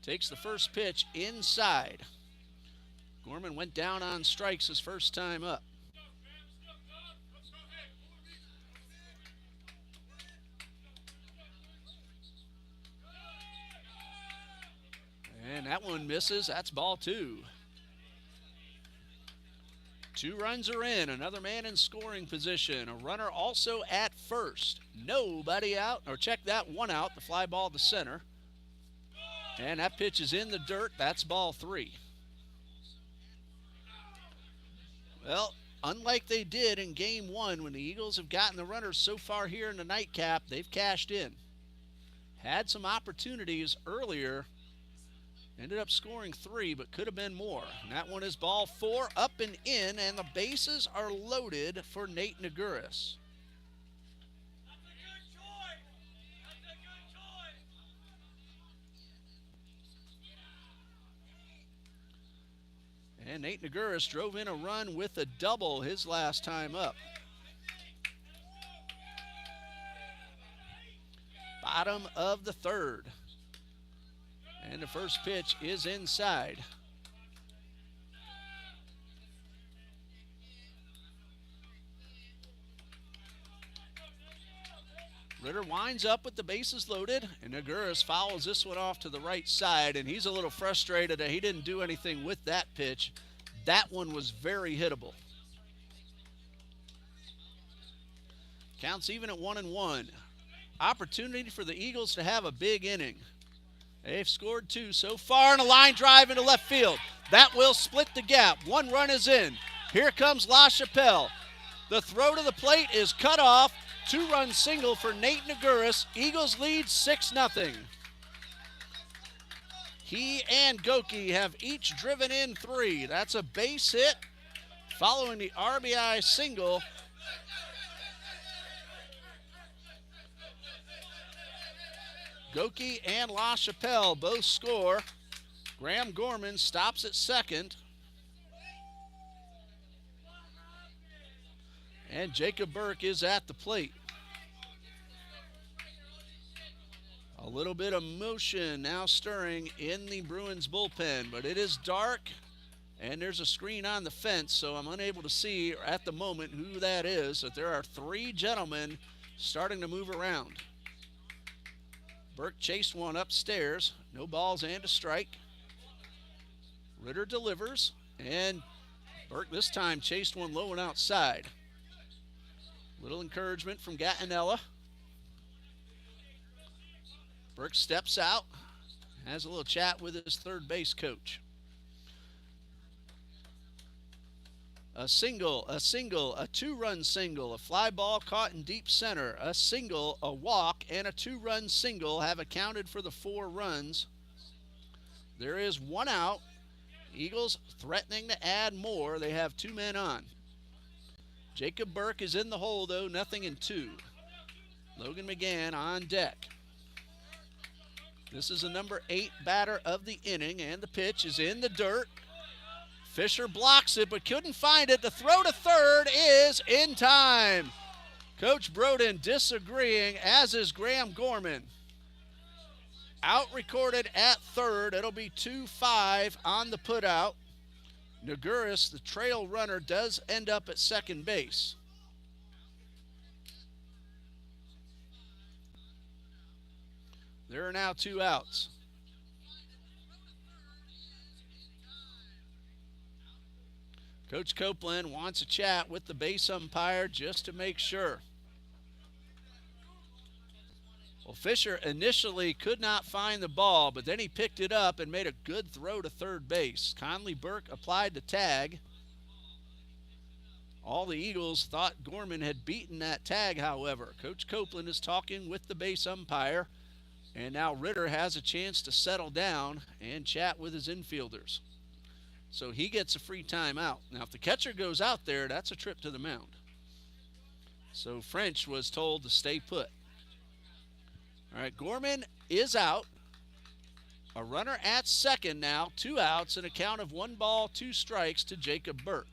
[SPEAKER 1] Takes the first pitch inside. Gorman went down on strikes his first time up. And that one misses. That's ball 2. 2 runs are in. Another man in scoring position. A runner also at first. Nobody out. Or check that, 1 out. The fly ball to center. And that pitch is in the dirt. That's ball 3. Well, unlike they did in game 1 when the Eagles have gotten the runners so far here in the nightcap, they've cashed in. Had some opportunities earlier. Ended up scoring 3, but could have been more. And that one is ball 4, up and in, and the bases are loaded for Nate Naguris. And Nate Naguris drove in a run with a double his last time up. Bottom of the 3rd. And the first pitch is inside. Ritter winds up with the bases loaded, and Naguris fouls this one off to the right side, and he's a little frustrated that he didn't do anything with that pitch. That one was very hittable. Counts even at 1-1. Opportunity for the Eagles to have a big inning. They've scored 2 so far, and a line drive into left field. That will split the gap. 1 run is in. Here comes LaChapelle. The throw to the plate is cut off. 2-run single for Nate Naguris. Eagles lead 6-0. He and Goki have each driven in 3. That's a base hit following the RBI single. Goki and LaChapelle both score. Graham Gorman stops at second. And Jacob Burke is at the plate. A little bit of motion now stirring in the Bruins bullpen, but it is dark and there's a screen on the fence, so I'm unable to see at the moment who that is. But there are 3 gentlemen starting to move around. Burke chased one upstairs. No balls and a strike. Ritter delivers, and Burke this time chased one low and outside. Little encouragement from Gattinella. Burke steps out, has a little chat with his third base coach. A single, a 2-run single, a fly ball caught in deep center, a single, a walk, and a 2-run single have accounted for the 4 runs. There is 1 out. Eagles threatening to add more. They have 2 men on. Jacob Burke is in the hole, though, nothing in 2. Logan McGann on deck. This is the number 8 batter of the inning, and the pitch is in the dirt. Fisher blocks it, but couldn't find it. The throw to third is in time. Coach Broden disagreeing, as is Graham Gorman. Out recorded at third. It'll be 2-5 on the putout. Naguris, the trail runner, does end up at second base. There are now 2 outs. Coach Copeland wants a chat with the base umpire just to make sure. Well, Fisher initially could not find the ball, but then he picked it up and made a good throw to third base. Conley Burke applied the tag. All the Eagles thought Gorman had beaten that tag, however. Coach Copeland is talking with the base umpire, and now Ritter has a chance to settle down and chat with his infielders. So he gets a free timeout. Now, if the catcher goes out there, that's a trip to the mound. So French was told to stay put. All right, Gorman is out. A runner at second now, 2 outs, and a count of 1 ball, 2 strikes to Jacob Burke.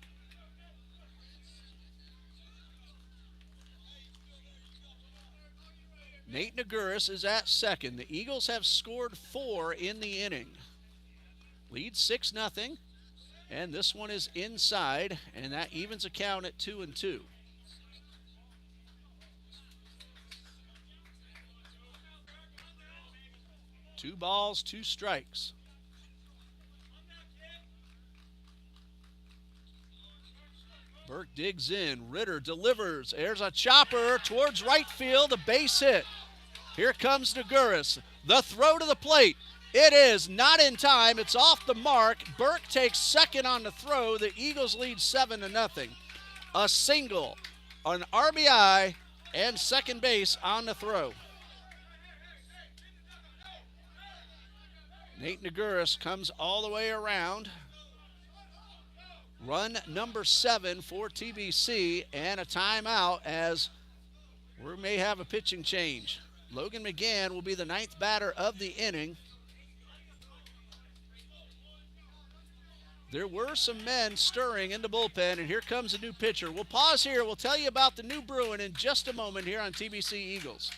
[SPEAKER 1] Nate Naguris is at second. The Eagles have scored 4 in the inning. Lead 6-0, and this one is inside, and that evens a count at 2-2. Two balls, 2 strikes. Burke digs in. Ritter delivers. There's a chopper towards right field. A base hit. Here comes Naguris. The throw to the plate. It is not in time. It's off the mark. Burke takes second on the throw. The Eagles lead 7-0. A single, an RBI, and second base on the throw. Nate Naguris comes all the way around. Run number 7 for TBC, and a timeout as we may have a pitching change. Logan McGann will be the 9th batter of the inning. There were some men stirring in the bullpen, and here comes a new pitcher. We'll pause here. We'll tell you about the new Bruin in just a moment here on TBC Eagles.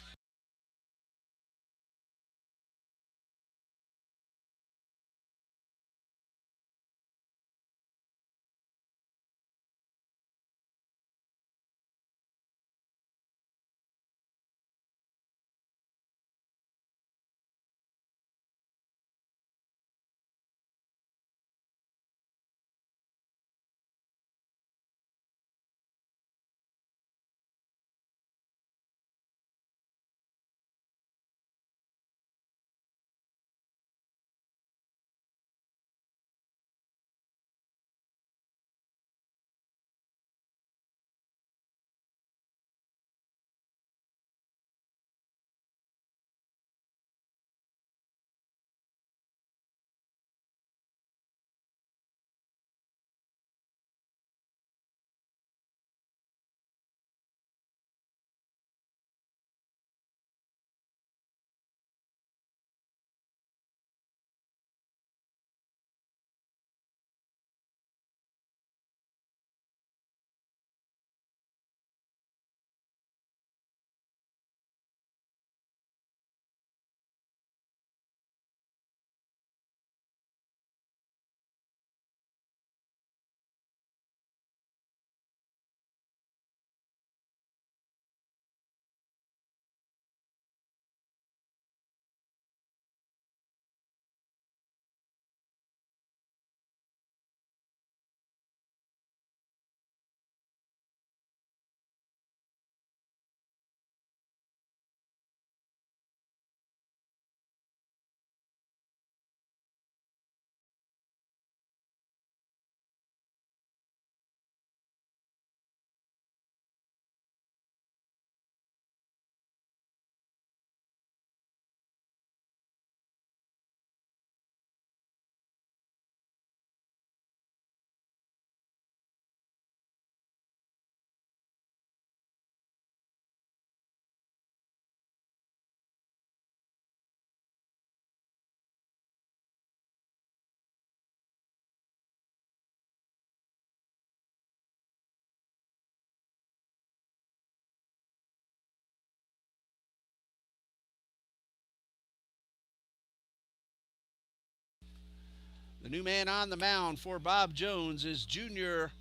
[SPEAKER 1] The new man on the mound for Bob Jones is junior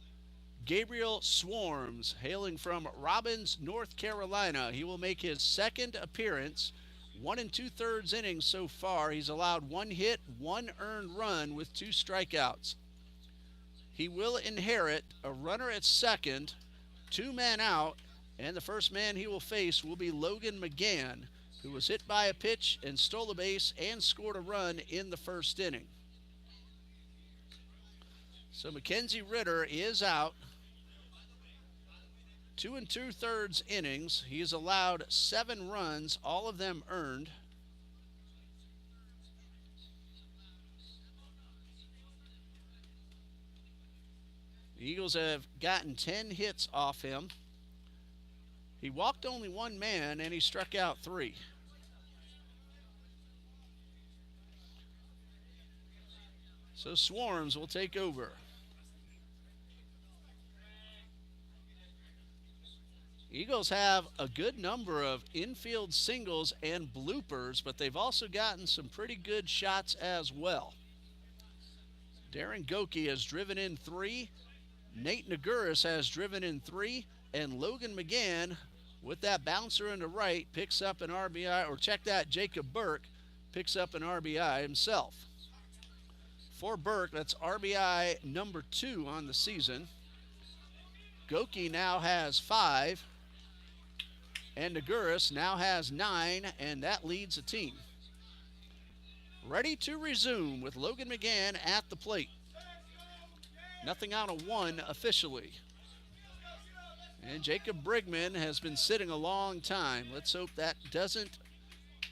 [SPEAKER 1] Gabriel Swarms, hailing from Robbins, North Carolina. He will make his second appearance. 1 2/3 innings so far. He's allowed 1 hit, 1 earned run with 2 strikeouts. He will inherit a runner at second, 2 men out, and the first man he will face will be Logan McGann, who was hit by a pitch and stole a base and scored a run in the first inning. So Mackenzie Ritter is out. 2 2/3 innings. He has allowed 7 runs, all of them earned. The Eagles have gotten 10 hits off him. He walked only 1 man and he struck out 3. So Swarms will take over. Eagles have a good number of infield singles and bloopers, but they've also gotten some pretty good shots as well. Darren Goki has driven in 3. Nate Naguris has driven in 3. And Logan McGann, with that bouncer in the right, picks up an RBI. Or check that, Jacob Burke picks up an RBI himself. For Burke, that's RBI number 2 on the season. Goki now has 5. And Naguris now has 9, and that leads the team. Ready to resume with Logan McGann at the plate. Nothing on a 1 officially. And Jacob Brigman has been sitting a long time. Let's hope that doesn't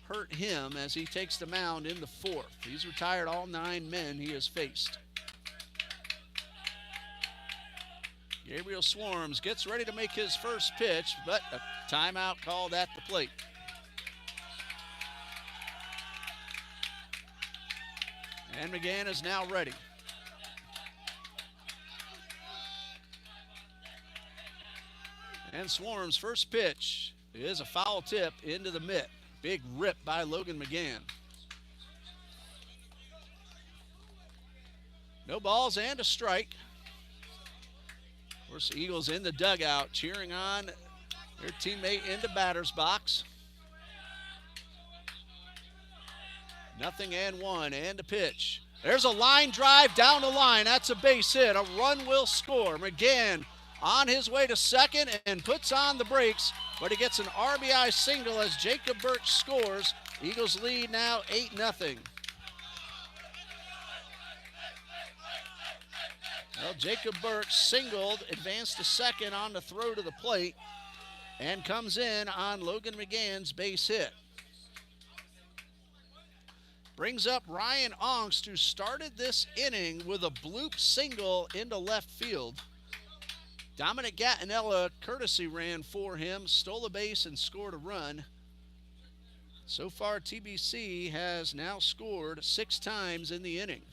[SPEAKER 1] hurt him as he takes the mound in the 4th. He's retired all 9 men he has faced. Gabriel Swarms gets ready to make his first pitch, but a timeout called at the plate. And McGann is now ready. And Swarms' first pitch is a foul tip into the mitt. Big rip by Logan McGann. No balls and a strike. Of course, the Eagles in the dugout cheering on their teammate into batter's box. 0-1 and a pitch. There's a line drive down the line. That's a base hit. A run will score. McGann on his way to second and puts on the brakes, but he gets an RBI single as Jacob Burke scores. Eagles lead now 8-0. Well, Jacob Burke singled, advanced to second on the throw to the plate, and comes in on Logan McGann's base hit. Brings up Ryan Ongst, who started this inning with a bloop single into left field. Dominic Gattinella courtesy ran for him, stole a base and scored a run. So far, TBC has now scored 6 times in the inning.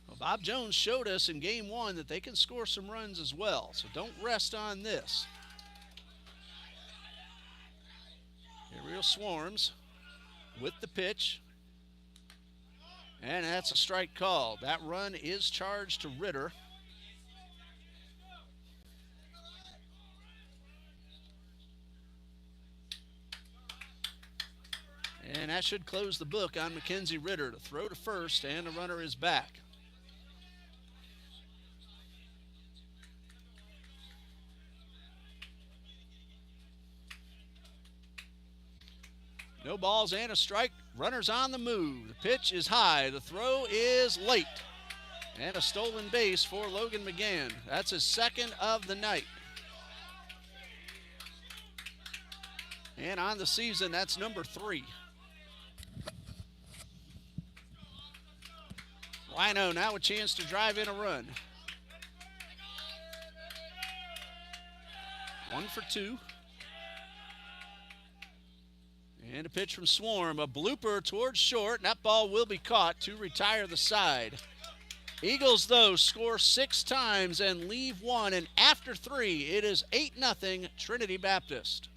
[SPEAKER 1] Well, Bob Jones showed us in game 1 that they can score some runs as well, so don't rest on this. Gabriel Swarms with the pitch. And that's a strike call. That run is charged to Ritter. And that should close the book on Mackenzie Ritter. To throw to first, and the runner is back. No balls and a strike. Runners on the move. The pitch is high. The throw is late. And a stolen base for Logan McGann. That's his 2nd of the night. And on the season, that's number 3. Lino now a chance to drive in a run. 1 for 2. And a pitch from Swarm, a blooper towards short, and that ball will be caught to retire the side. Eagles, though, score 6 times and leave 1, and after 3, it is 8-0 Trinity Baptist.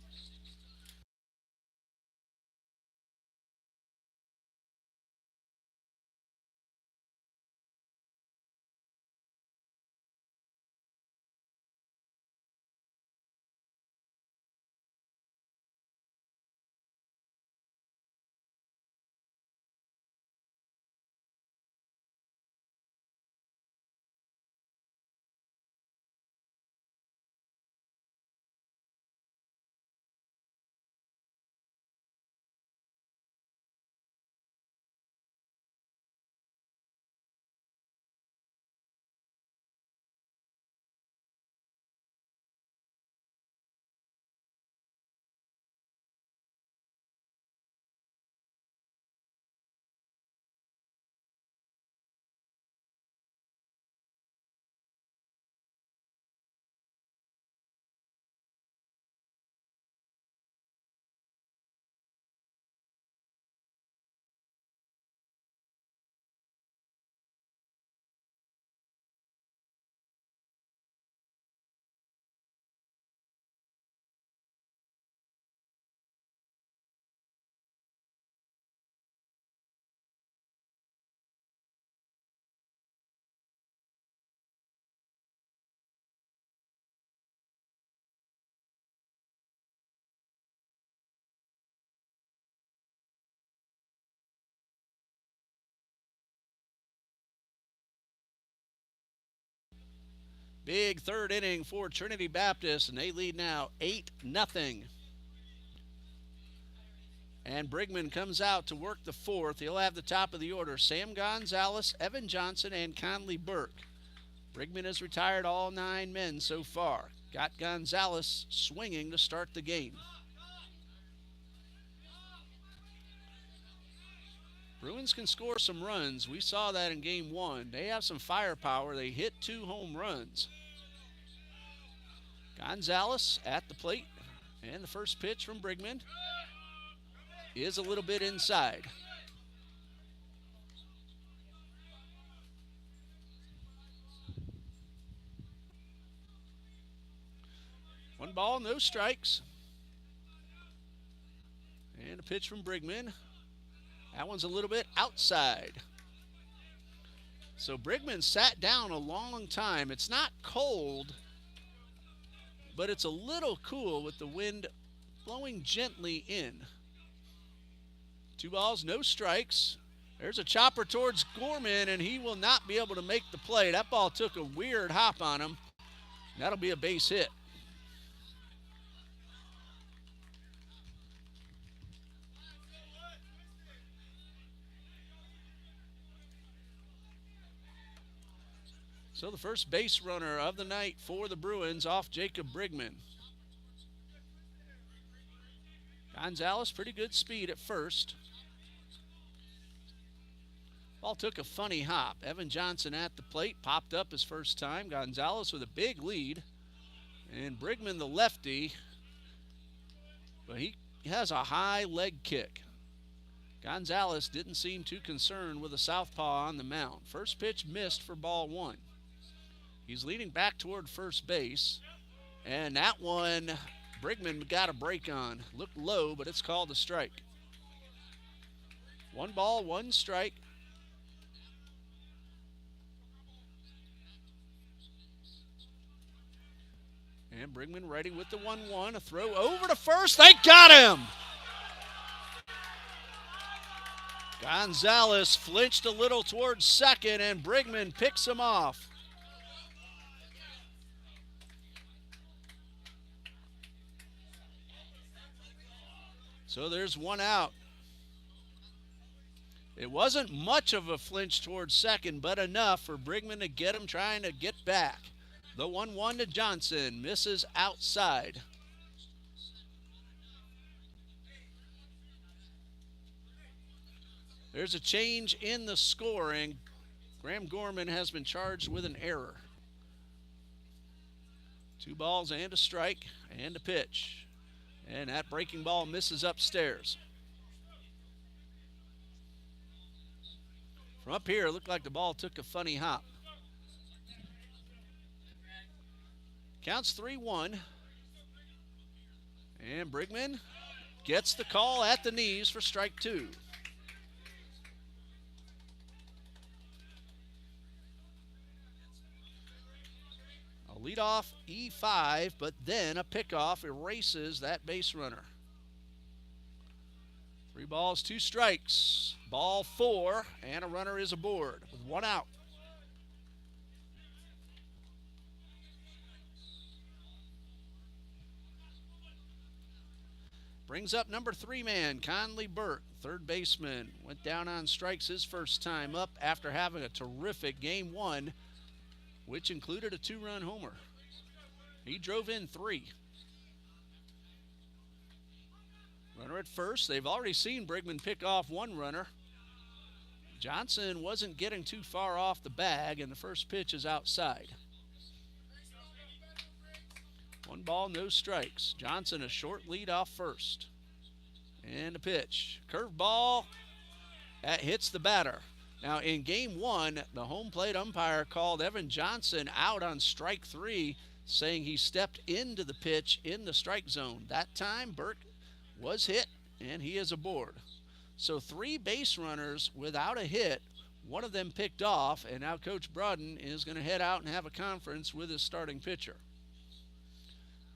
[SPEAKER 1] Big third inning for Trinity Baptist, and they lead now 8-0. And Brigman comes out to work the fourth. He'll have the top of the order: Sam Gonzalez, Evan Johnson, and Conley Burke. Brigman has retired all 9 men so far. Got Gonzalez swinging to start the game. Bruins can score some runs. We saw that in game 1. They have some firepower. They hit 2 home runs. Gonzalez at the plate. And the first pitch from Brigman is a little bit inside. One ball, no strikes. And a pitch from Brigman. That one's a little bit outside. So Brigman sat down a long time. It's not cold, but it's a little cool with the wind blowing gently in. 2 balls, no strikes. There's a chopper towards Gorman, and he will not be able to make the play. That ball took a weird hop on him. That'll be a base hit. So the first base runner of the night for the Bruins off Jacob Brigman. Gonzalez, pretty good speed at first. Ball took a funny hop. Evan Johnson at the plate, popped up his first time. Gonzalez with a big lead. And Brigman, the lefty, but he has a high leg kick. Gonzalez didn't seem too concerned with a southpaw on the mound. First pitch missed for ball 1. He's leading back toward first base. And that one, Brigman got a break on. Looked low, but it's called a strike. 1 ball, 1 strike. And Brigman ready with the 1-1. A throw over to first. They got him! Gonzalez flinched a little towards second, and Brigman picks him off. So there's 1 out. It wasn't much of a flinch towards second, but enough for Brigman to get him trying to get back. The 1-1 to Johnson, misses outside. There's a change in the scoring. Graham Gorman has been charged with an error. 2 balls and a strike and a pitch. And that breaking ball misses upstairs. From up here, it looked like the ball took a funny hop. Counts 3-1. And Brigman gets the call at the knees for strike 2. A leadoff E5, but then a pickoff erases that base runner. 3 balls, 2 strikes. Ball 4, and a runner is aboard with 1 out. Brings up number 3 man, Conley Burke, third baseman. Went down on strikes his first time up after having a terrific game 1, which included a 2-run homer. He drove in 3. Runner at first. They've already seen Brigman pick off 1 runner. Johnson wasn't getting too far off the bag, and the first pitch is outside. 1 ball, no strikes. Johnson a short lead off first. And a pitch. Curveball. That hits the batter. Now, in game 1, the home plate umpire called Evan Johnson out on strike 3, saying he stepped into the pitch in the strike zone. That time, Burke was hit, and he is aboard. So 3 base runners without a hit, 1 of them picked off, and now Coach Broaden is going to head out and have a conference with his starting pitcher.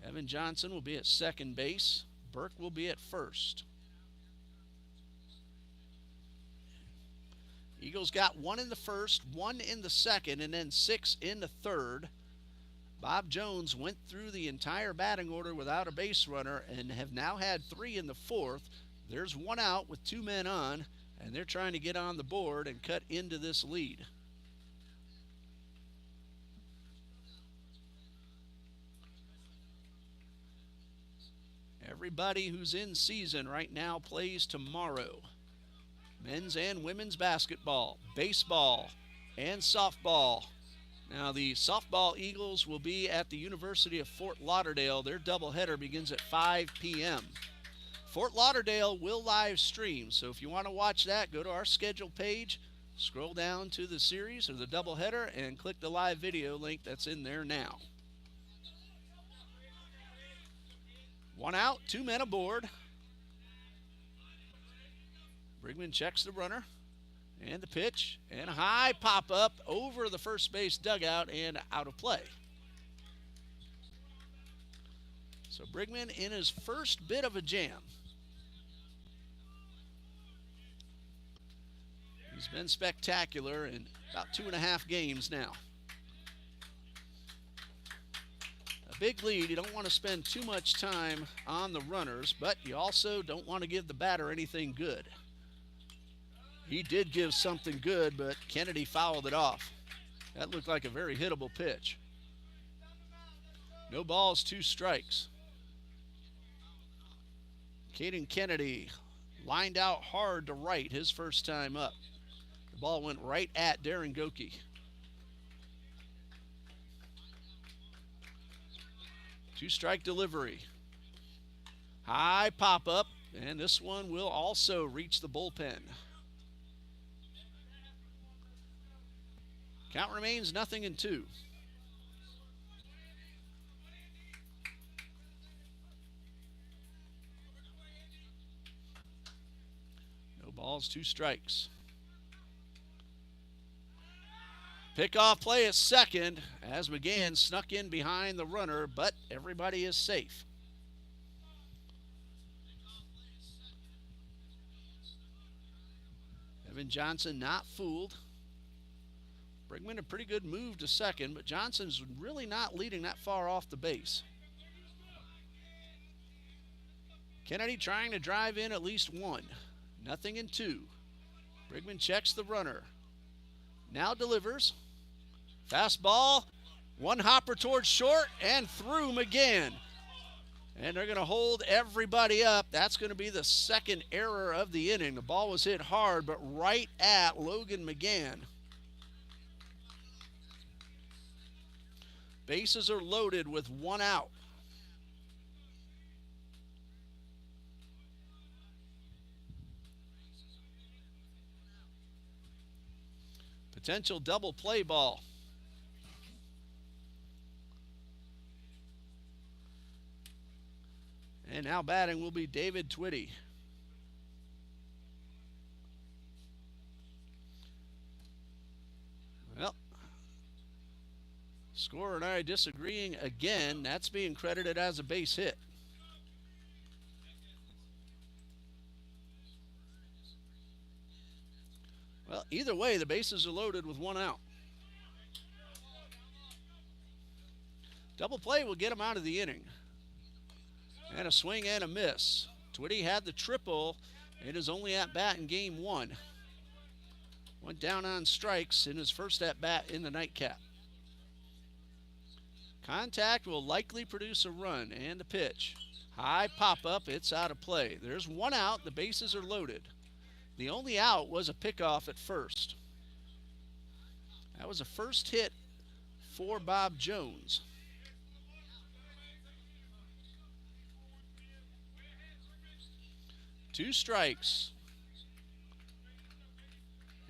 [SPEAKER 1] Evan Johnson will be at second base. Burke will be at first. Eagles got 1 in the first, 1 in the second, and then 6 in the third. Bob Jones went through the entire batting order without a base runner and have now had 3 in the 4th. There's 1 out with 2 men on, and they're trying to get on the board and cut into this lead. Everybody who's in season right now plays tomorrow. Men's and women's basketball, baseball, and softball. Now the softball Eagles will be at the University of Fort Lauderdale. Their doubleheader begins at 5 p.m. Fort Lauderdale will live stream, so if you want to watch that, go to our schedule page, scroll down to the series or the doubleheader, and click the live video link that's in there now. 1 out, 2 men aboard. Brigman checks the runner and the pitch, and a high pop-up over the first base dugout and out of play. So Brigman in his first bit of a jam. He's been spectacular in about 2.5 games now. A big lead. You don't want to spend too much time on the runners, but you also don't want to give the batter anything good. He did give something good, but Kennedy fouled it off. That looked like a very hittable pitch. No balls, 2 strikes. Caden Kennedy lined out hard to right his first time up. The ball went right at Darren Goki. 2-strike delivery. High pop-up, and this one will also reach the bullpen. Count remains 0-2. No balls, 2 strikes. Pickoff play at second as McGann snuck in behind the runner, but everybody is safe. Evan Johnson not fooled. Brigman a pretty good move to second, but Johnson's really not leading that far off the base. Kennedy trying to drive in at least 1. 0-2. Brigman checks the runner. Now delivers. Fastball. 1 hopper towards short and through McGann. And they're going to hold everybody up. That's going to be the second error of the inning. The ball was hit hard, but right at Logan McGann. Bases are loaded with 1 out. Potential double play ball. And now batting will be David Twitty. Well, scorer and I disagreeing again. That's being credited as a base hit. Well, either way, the bases are loaded with 1 out. Double play will get him out of the inning. And a swing and a miss. Twitty had the triple in his only at-bat in game 1. Went down on strikes in his first at-bat in the nightcap. Contact will likely produce a run, and the pitch. High pop-up, it's out of play. There's 1 out, the bases are loaded. The only out was a pickoff at first. That was a first hit for Bob Jones. Two strikes.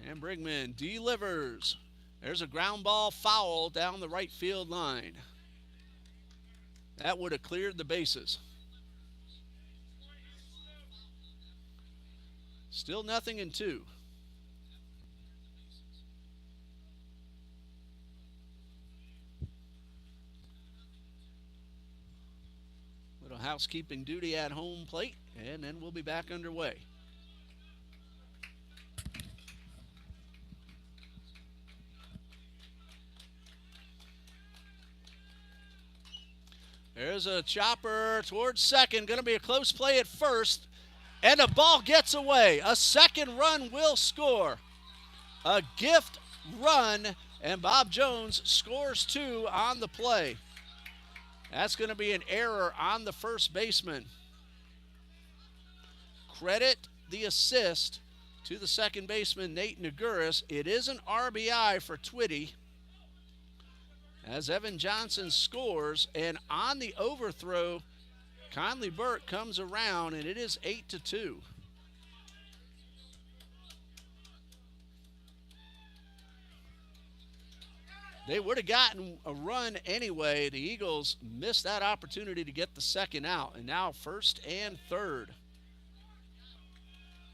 [SPEAKER 1] And Brigman delivers. There's a ground ball foul down the right field line. That would have cleared the bases. Still 0-2. Little housekeeping duty at home plate, and then we'll be back underway. There's a chopper towards second. Going to be a close play at first. And the ball gets away. A second run will score. A gift run, and Bob Jones scores 2 on the play. That's going to be an error on the first baseman. Credit the assist to the second baseman, Nate Naguris. It is an RBI for Twitty as Evan Johnson scores, and on the overthrow, Conley Burke comes around, and it is 8-2. They would have gotten a run anyway. The Eagles missed that opportunity to get the second out, and now first and third.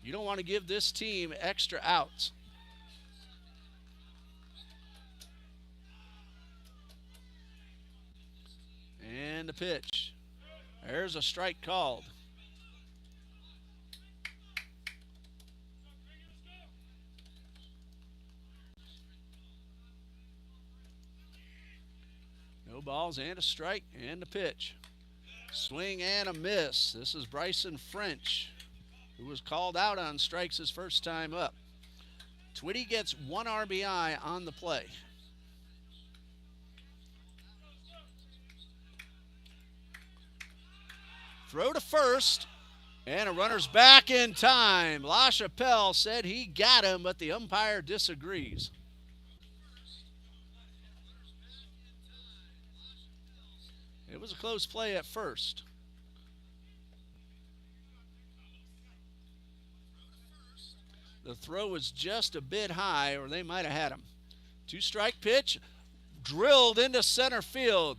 [SPEAKER 1] You don't want to give this team extra outs. And the pitch. There's a strike called. No balls and a strike, and the pitch. Swing and a miss. This is Bryson French, who was called out on strikes his first time up. Twitty gets 1 RBI on the play. Throw to first, and a runner's back in time. LaChapelle said he got him, but the umpire disagrees. It was a close play at first. The throw was just a bit high, or they might have had him. 2-strike pitch, drilled into center field.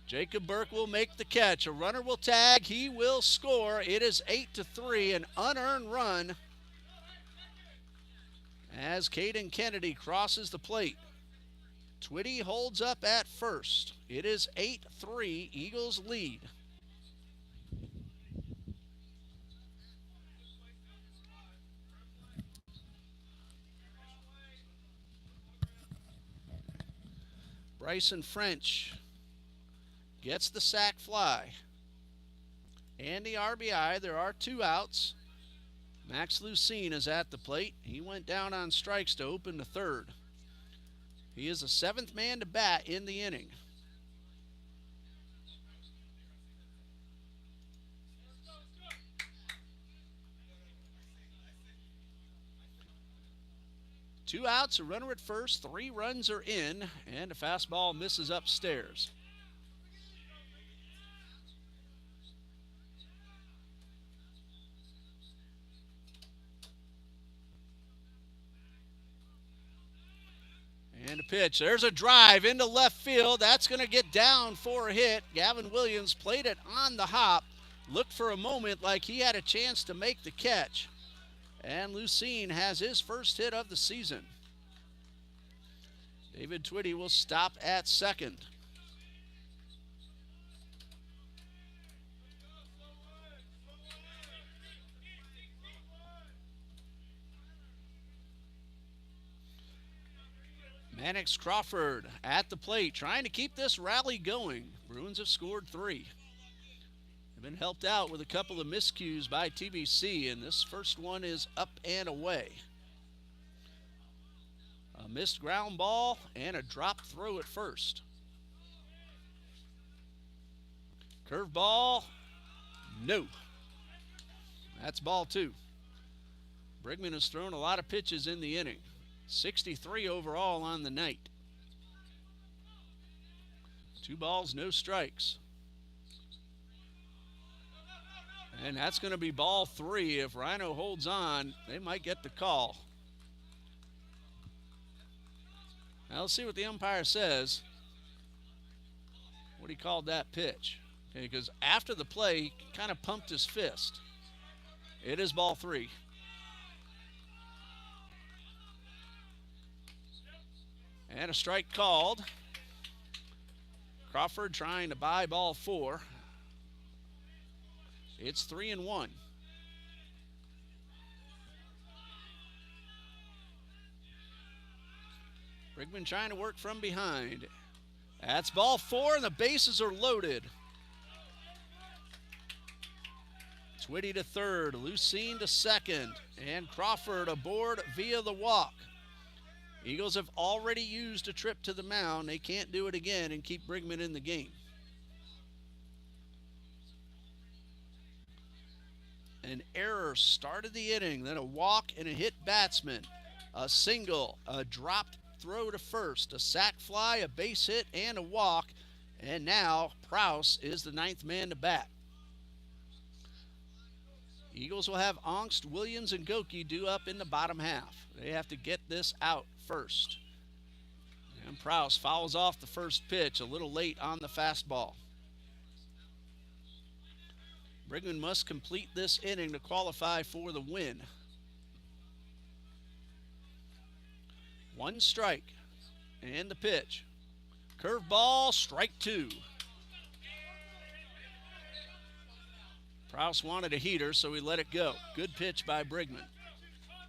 [SPEAKER 1] Jacob Burke will make the catch. A runner will tag. He will score. It is 8-3, an unearned run as Caden Kennedy crosses the plate. Twitty holds up at first. It is 8-3, Eagles lead. Bryson French gets the sac fly and the RBI. There are 2 outs. Max Lucene is at the plate. He went down on strikes to open the third. He is the 7th man to bat in the inning. Two outs, a runner at first, 3 runs are in, and a fastball misses upstairs. And a pitch. There's a drive into left field. That's going to get down for a hit. Gavin Williams played it on the hop. Looked for a moment like he had a chance to make the catch. And Lucene has his first hit of the season. David Twitty will stop at second. Mannix Crawford at the plate, trying to keep this rally going. Bruins have scored 3. They've been helped out with a couple of miscues by TBC, and this first one is up and away. A missed ground ball and a drop throw at first. Curveball, no. That's ball 2. Brigman has thrown a lot of pitches in the inning. 63 overall on the night. 2 balls, no strikes. And that's going to be ball 3. If Rhino holds on, they might get the call. Now let's see what the umpire says. What he called that pitch. Okay, because after the play, he kind of pumped his fist. It is ball 3. And a strike called. Crawford trying to buy ball 4. It's 3-1. Brigman trying to work from behind. That's ball 4, and the bases are loaded. Twitty to third, Lucene to second, and Crawford aboard via the walk. Eagles have already used a trip to the mound. They can't do it again and keep Brigham in the game. An error started the inning, then a walk and a hit batsman. A single, a dropped throw to first, a sac fly, a base hit, and a walk. And now Prouse is the ninth man to bat. Eagles will have Angst, Williams, and Goki due up in the bottom half. They have to get this out first. And Prouse fouls off the first pitch, a little late on the fastball. Brigham must complete this inning to qualify for the win. One strike, and the pitch. Curveball, strike two. Prouse wanted a heater, so he let it go. Good pitch by Brigham.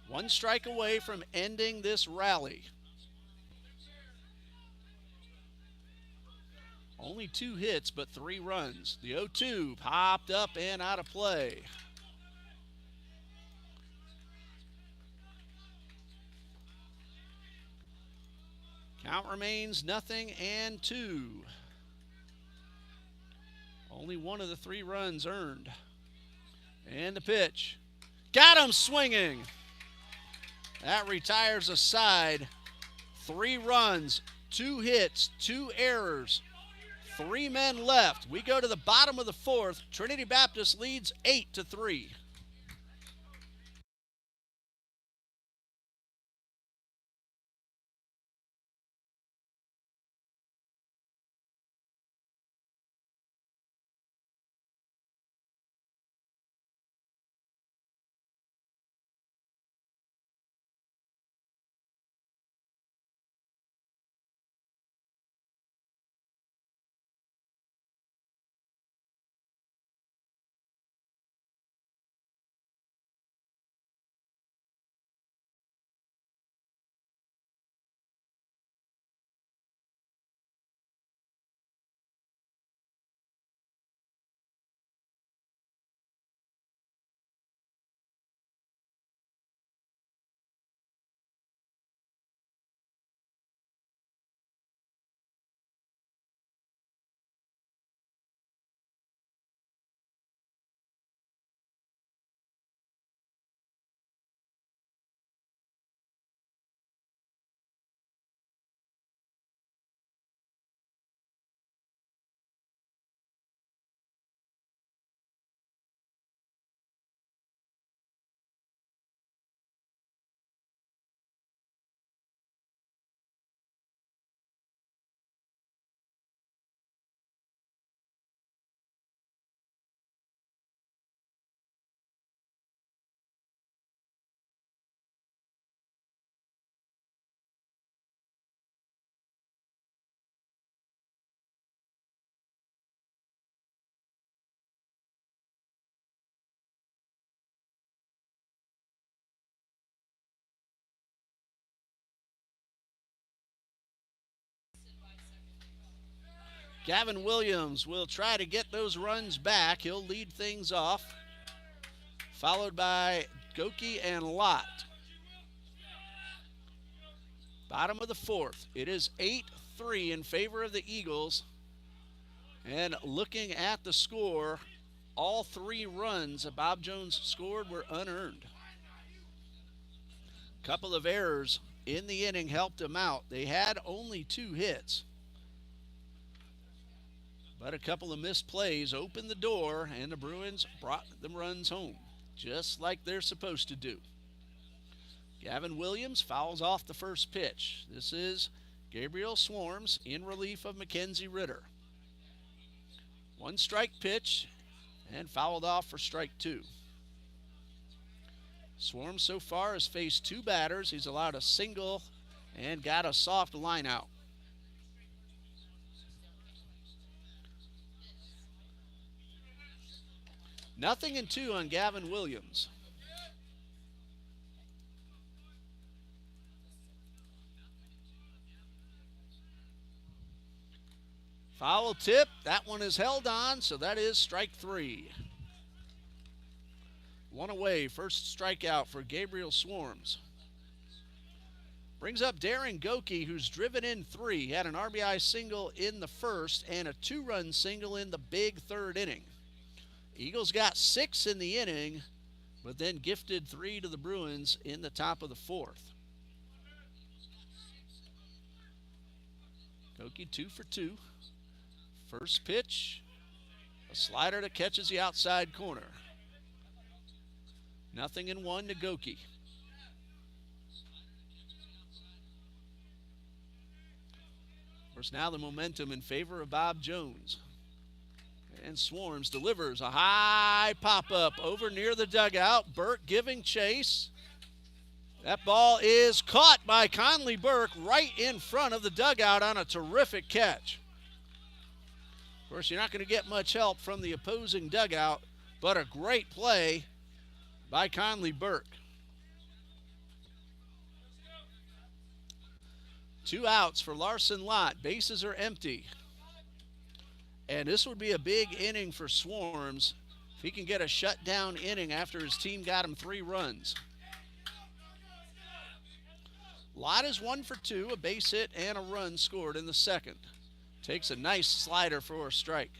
[SPEAKER 1] One strike away from ending this rally. Only 2 hits, but 3 runs. The 0-2 popped up and out of play. Count remains 0-2. Only 1 of the 3 runs earned. And the pitch. Got him swinging. That retires a side. 3 runs, 2 hits, 2 errors. 3 men left. We go to the bottom of the 4th. Trinity Baptist leads 8-3. Gavin Williams will try to get those runs back. He'll lead things off, followed by Goki and Lott. Bottom of the 4th. It is 8-3 in favor of the Eagles. And looking at the score, all 3 runs that Bob Jones scored were unearned. Couple of errors in the inning helped them out. They had only 2 hits. But a couple of missed plays opened the door, and the Bruins brought the runs home, just like they're supposed to do. Gavin Williams fouls off the first pitch. This is Gabriel Swarms in relief of Mackenzie Ritter. 1 strike pitch, and fouled off for strike 2. Swarms so far has faced 2 batters. He's allowed a single and got a soft line out. Nothing in 2 on Gavin Williams. Foul tip. That one is held on, so that is strike 3. One away, first strikeout for Gabriel Swarms. Brings up Darren Goki, who's driven in 3. He had an RBI single in the first and a 2-run single in the big third inning. Eagles got 6 in the inning, but then gifted 3 to the Bruins in the top of the 4th. Goki 2 for 2. First pitch, a slider that catches the outside corner. 0-1 to Goki. Of course, now the momentum in favor of Bob Jones. And Swarms delivers a high pop-up over near the dugout. Burke giving chase. That ball is caught by Conley Burke right in front of the dugout on a terrific catch. Of course, you're not going to get much help from the opposing dugout, but a great play by Conley Burke. 2 outs for Larson Lott. Bases are empty. And this would be a big inning for Swarms if he can get a shutdown inning after his team got him 3 runs. Lott is 1 for 2, a base hit and a run scored in the second. Takes a nice slider for a strike.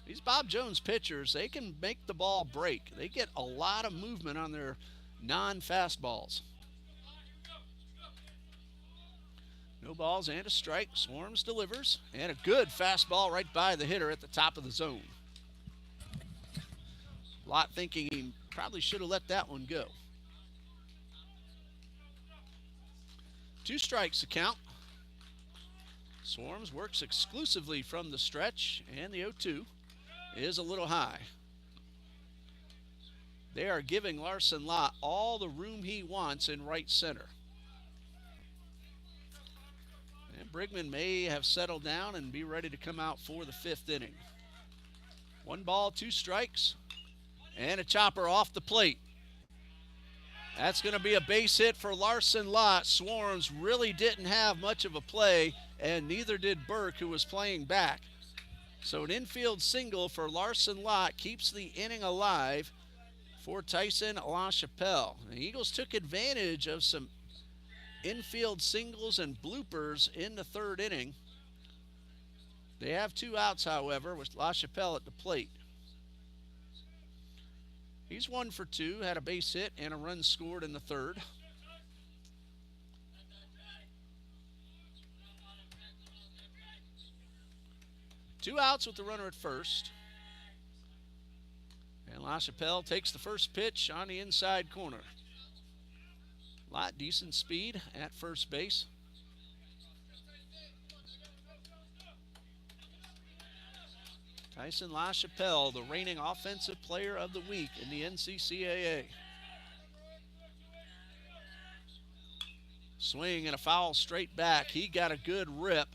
[SPEAKER 1] These Bob Jones pitchers, they can make the ball break. They get a lot of movement on their non-fastballs. No balls and a strike. Swarms delivers. And a good fastball right by the hitter at the top of the zone. Lott thinking he probably should have let that one go. 2 strikes to count. Swarms works exclusively from the stretch, and the 0-2 is a little high. They are giving Larson Lott all the room he wants in right center. And Brigman may have settled down and be ready to come out for the 5th inning. 1 ball, 2 strikes, and a chopper off the plate. That's going to be a base hit for Larson Lott. Swarms really didn't have much of a play, and neither did Burke, who was playing back. So an infield single for Larson Lott keeps the inning alive for Tyson LaChapelle. The Eagles took advantage of some infield singles and bloopers in the 3rd inning. They have 2 outs, however, with LaChapelle at the plate. He's 1 for 2, had a base hit and a run scored in the 3rd. Two outs with the runner at first. And LaChapelle takes the first pitch on the inside corner. Lott, decent speed at first base. Tyson LaChapelle, the reigning Offensive Player of the Week in the NCCAA. Swing and a foul straight back. He got a good rip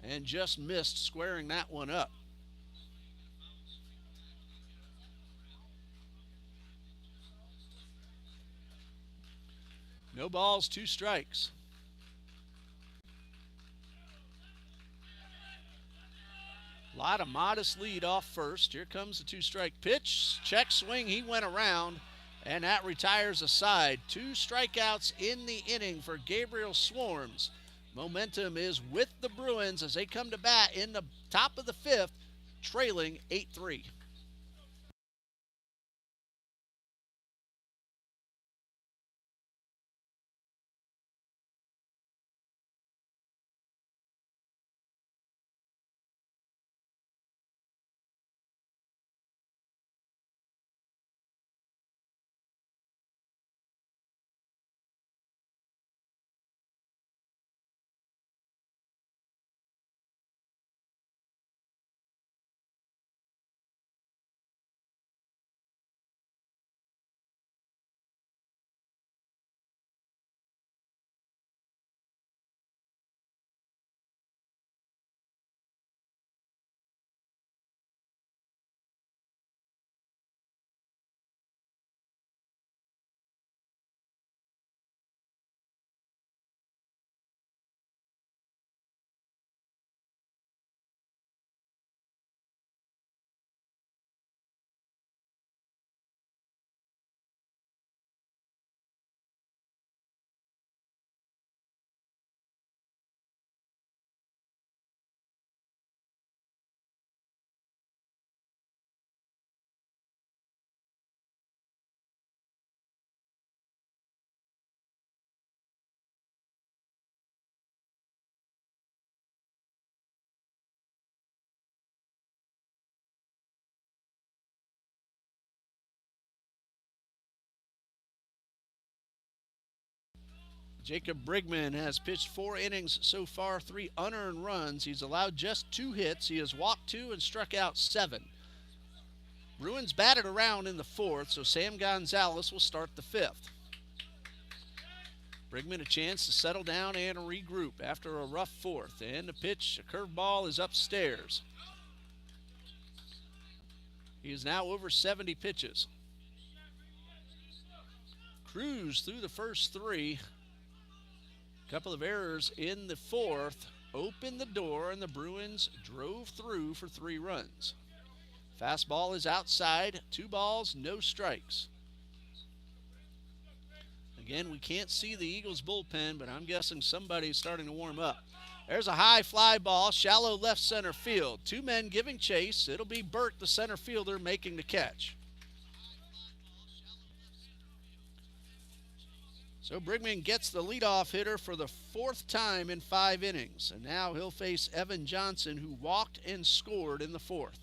[SPEAKER 1] and just missed squaring that one up. No balls, 2 strikes. Lott, a modest lead off first. Here comes the 2-strike pitch. Check swing, he went around, and that retires a side. 2 strikeouts in the inning for Gabriel Swarms. Momentum is with the Bruins as they come to bat in the top of the 5th, trailing 8-3. Jacob Brigman has pitched 4 innings so far, 3 unearned runs. He's allowed just 2 hits. He has walked 2 and struck out 7. Bruins batted around in the 4th, so Sam Gonzalez will start the 5th. Brigman a chance to settle down and regroup after a rough 4th. And the pitch, a curveball, is upstairs. He is now over 70 pitches. Cruz through the first 3. Couple of errors in the 4th opened the door, and the Bruins drove through for 3 runs. Fastball is outside. 2 balls, no strikes. Again, we can't see the Eagles bullpen, but I'm guessing somebody's starting to warm up. There's a high fly ball, shallow left center field. 2 men giving chase. It'll be Burt, the center fielder, making the catch. So Brigman gets the leadoff hitter for the 4th time in 5 innings. And now he'll face Evan Johnson, who walked and scored in the 4th.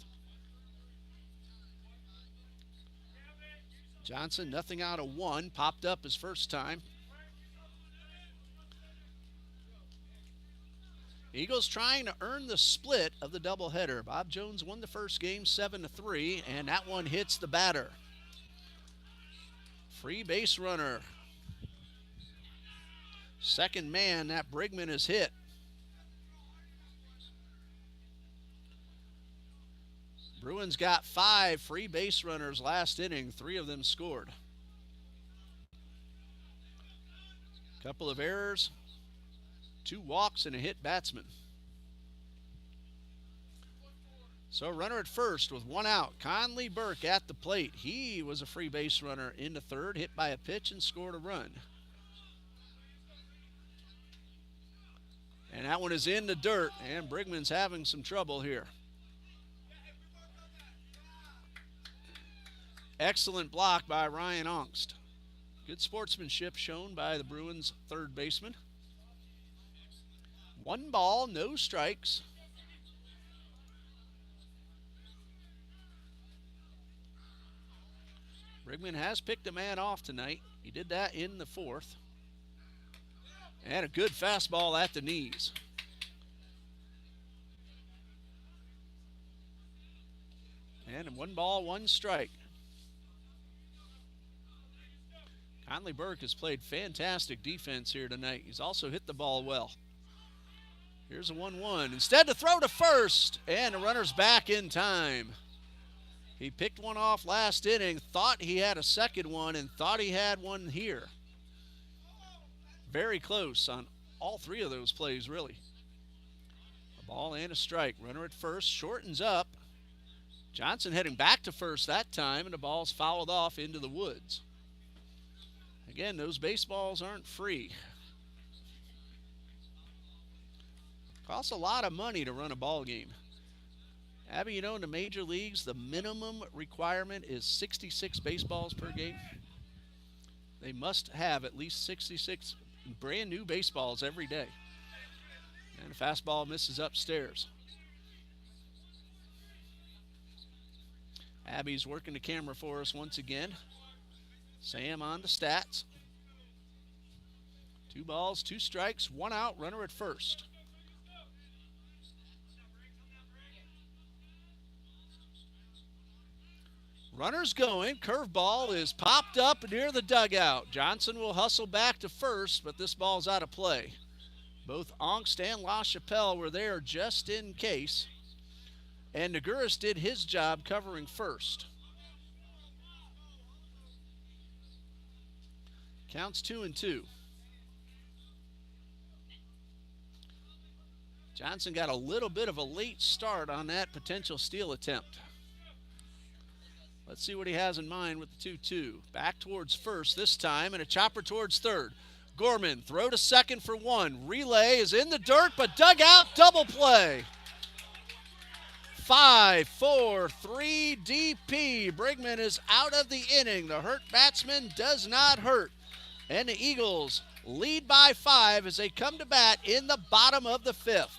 [SPEAKER 1] Johnson, nothing out of 1, popped up his first time. Eagles trying to earn the split of the doubleheader. Bob Jones won the first game 7-3, and that one hits the batter. Free base runner. Second man that Brigman has hit. Bruins got 5 free base runners last inning. 3 of them scored. Couple of errors, 2 walks, and a hit batsman. So runner at first with 1 out. Conley Burke at the plate. He was a free base runner in the 3rd, hit by a pitch and scored a run. And that one is in the dirt, and Brigman's having some trouble here. Excellent block by Ryan Ongst. Good sportsmanship shown by the Bruins' 3rd baseman. 1 ball, no strikes. Brigman has picked a man off tonight. He did that in the 4th. And a good fastball at the knees. And 1 ball, 1 strike. Conley Burke has played fantastic defense here tonight. He's also hit the ball well. Here's a 1-1. Instead to throw to first, and the runner's back in time. He picked one off last inning, thought he had a second one, and thought he had one here. Very close on all 3 of those plays, really. A ball and a strike. Runner at first, shortens up. Johnson heading back to first that time, and the ball's fouled off into the woods. Again, those baseballs aren't free. Costs a lot of money to run a ball game. Abby, you know, in the major leagues, the minimum requirement is 66 baseballs per game. They must have at least 66 brand new baseballs every day. And the fastball misses upstairs. Abby's working the camera for us once again. Sam on the stats. 2 balls, 2 strikes, 1 out, runner at first. Runner's going. Curveball is popped up near the dugout. Johnson will hustle back to first, but this ball's out of play. Both Ongst and LaChapelle were there just in case. And Naguris did his job covering first. Counts 2-2. Johnson got a little bit of a late start on that potential steal attempt. Let's see what he has in mind with the 2-2. Back towards first this time, and a chopper towards third. Gorman, throw to second for 1. Relay is in the dirt, but dug out, double play. 5-4-3 DP. Brigman is out of the inning. The hurt batsman does not hurt. And the Eagles lead by 5 as they come to bat in the bottom of the 5th.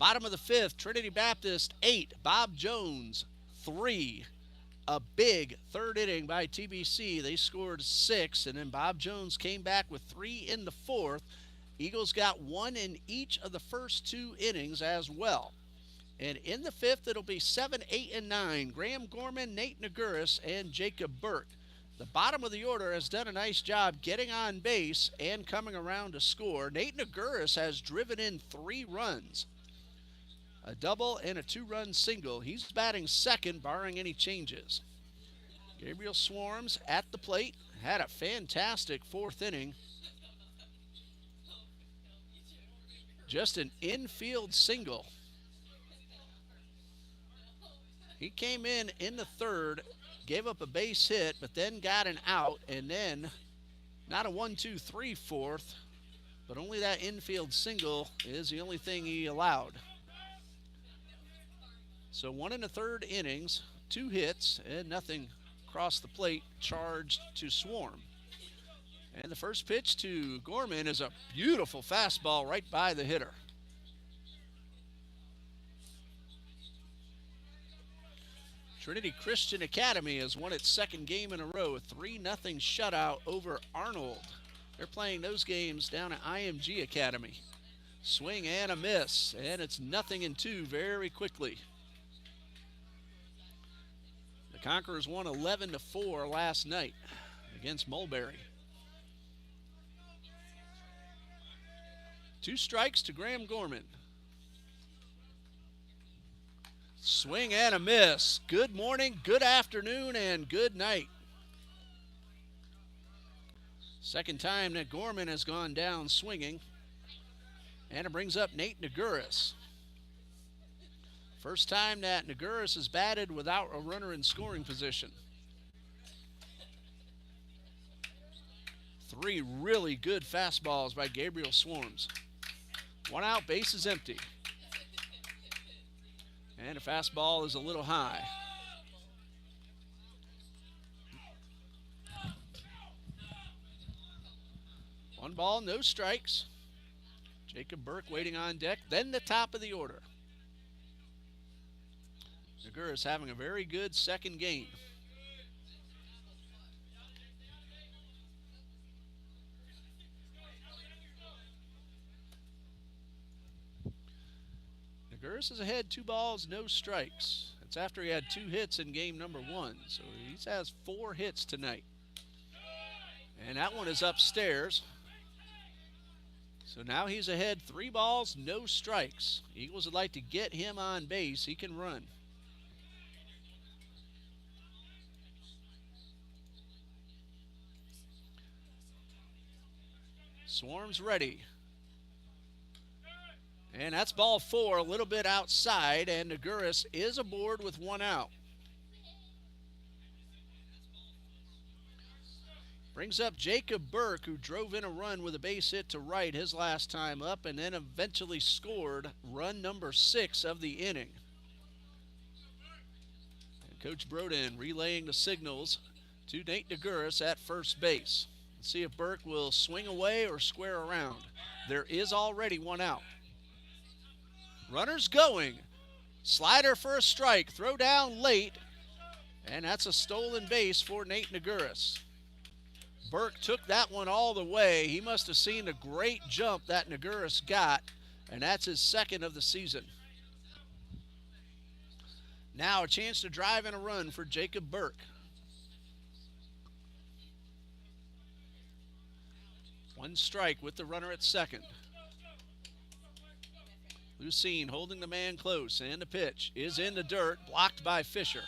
[SPEAKER 1] Bottom of the fifth, Trinity Baptist 8, Bob Jones 3. A big third inning by TBC. They scored 6, and then Bob Jones came back with 3 in the fourth. Eagles got 1 in each of the first 2 innings as well. And in the fifth, it'll be 7, 8, and 9. Graham Gorman, Nate Naguris, and Jacob Burke. The bottom of the order has done a nice job getting on base and coming around to score. Nate Naguris has driven in 3 runs, a double and a 2-run single. He's batting second, barring any changes. Gabriel Swarms at the plate, had a fantastic fourth inning. Just an infield single. He came in the third, gave up a base hit, but then got an out, and then not a 1-2-3 fourth, but only that infield single is the only thing he allowed. So 1 1/3 innings, 2 hits, and nothing across the plate charged to Swarm. And the first pitch to Gorman is a beautiful fastball right by the hitter. Trinity Christian Academy has won its second game in a row, a 3-0 shutout over Arnold. They're playing those games down at IMG Academy. Swing and a miss, and it's 0-2 very quickly. The Conquerors won 11-4 last night against Mulberry. 2 strikes to Graham Gorman. Swing and a miss. Good morning, good afternoon, and good night. Second time that Gorman has gone down swinging. And it brings up Nate Naguris. First time that Naguris has batted without a runner in scoring position. 3 really good fastballs by Gabriel Swarms. 1 out, base is empty. And a fastball is a little high. One ball, no strikes. Jacob Burke waiting on deck. Then the top of the order. Naguris having a very good second game. Naguris is ahead, 2 balls, no strikes. It's after he had 2 hits in game number 1, so he has 4 hits tonight. And that one is upstairs. So now he's ahead, 3 balls, no strikes. Eagles would like to get him on base. He can run. Swarms ready. And that's ball 4, a little bit outside, and Naguris is aboard with 1 out. Brings up Jacob Burke, who drove in a run with a base hit to right his last time up, and then eventually scored run number 6 of the inning. And Coach Broden relaying the signals to Nate Naguris at first base. Let's see if Burke will swing away or square around. There is already 1 out. Runners going. Slider for a strike. Throw down late. And that's a stolen base for Nate Naguris. Burke took that one all the way. He must have seen the great jump that Naguris got. And that's his second of the season. Now a chance to drive in a run for Jacob Burke. 1 strike with the runner at second. Lucene holding the man close, and the pitch is in the dirt, blocked by Fisher.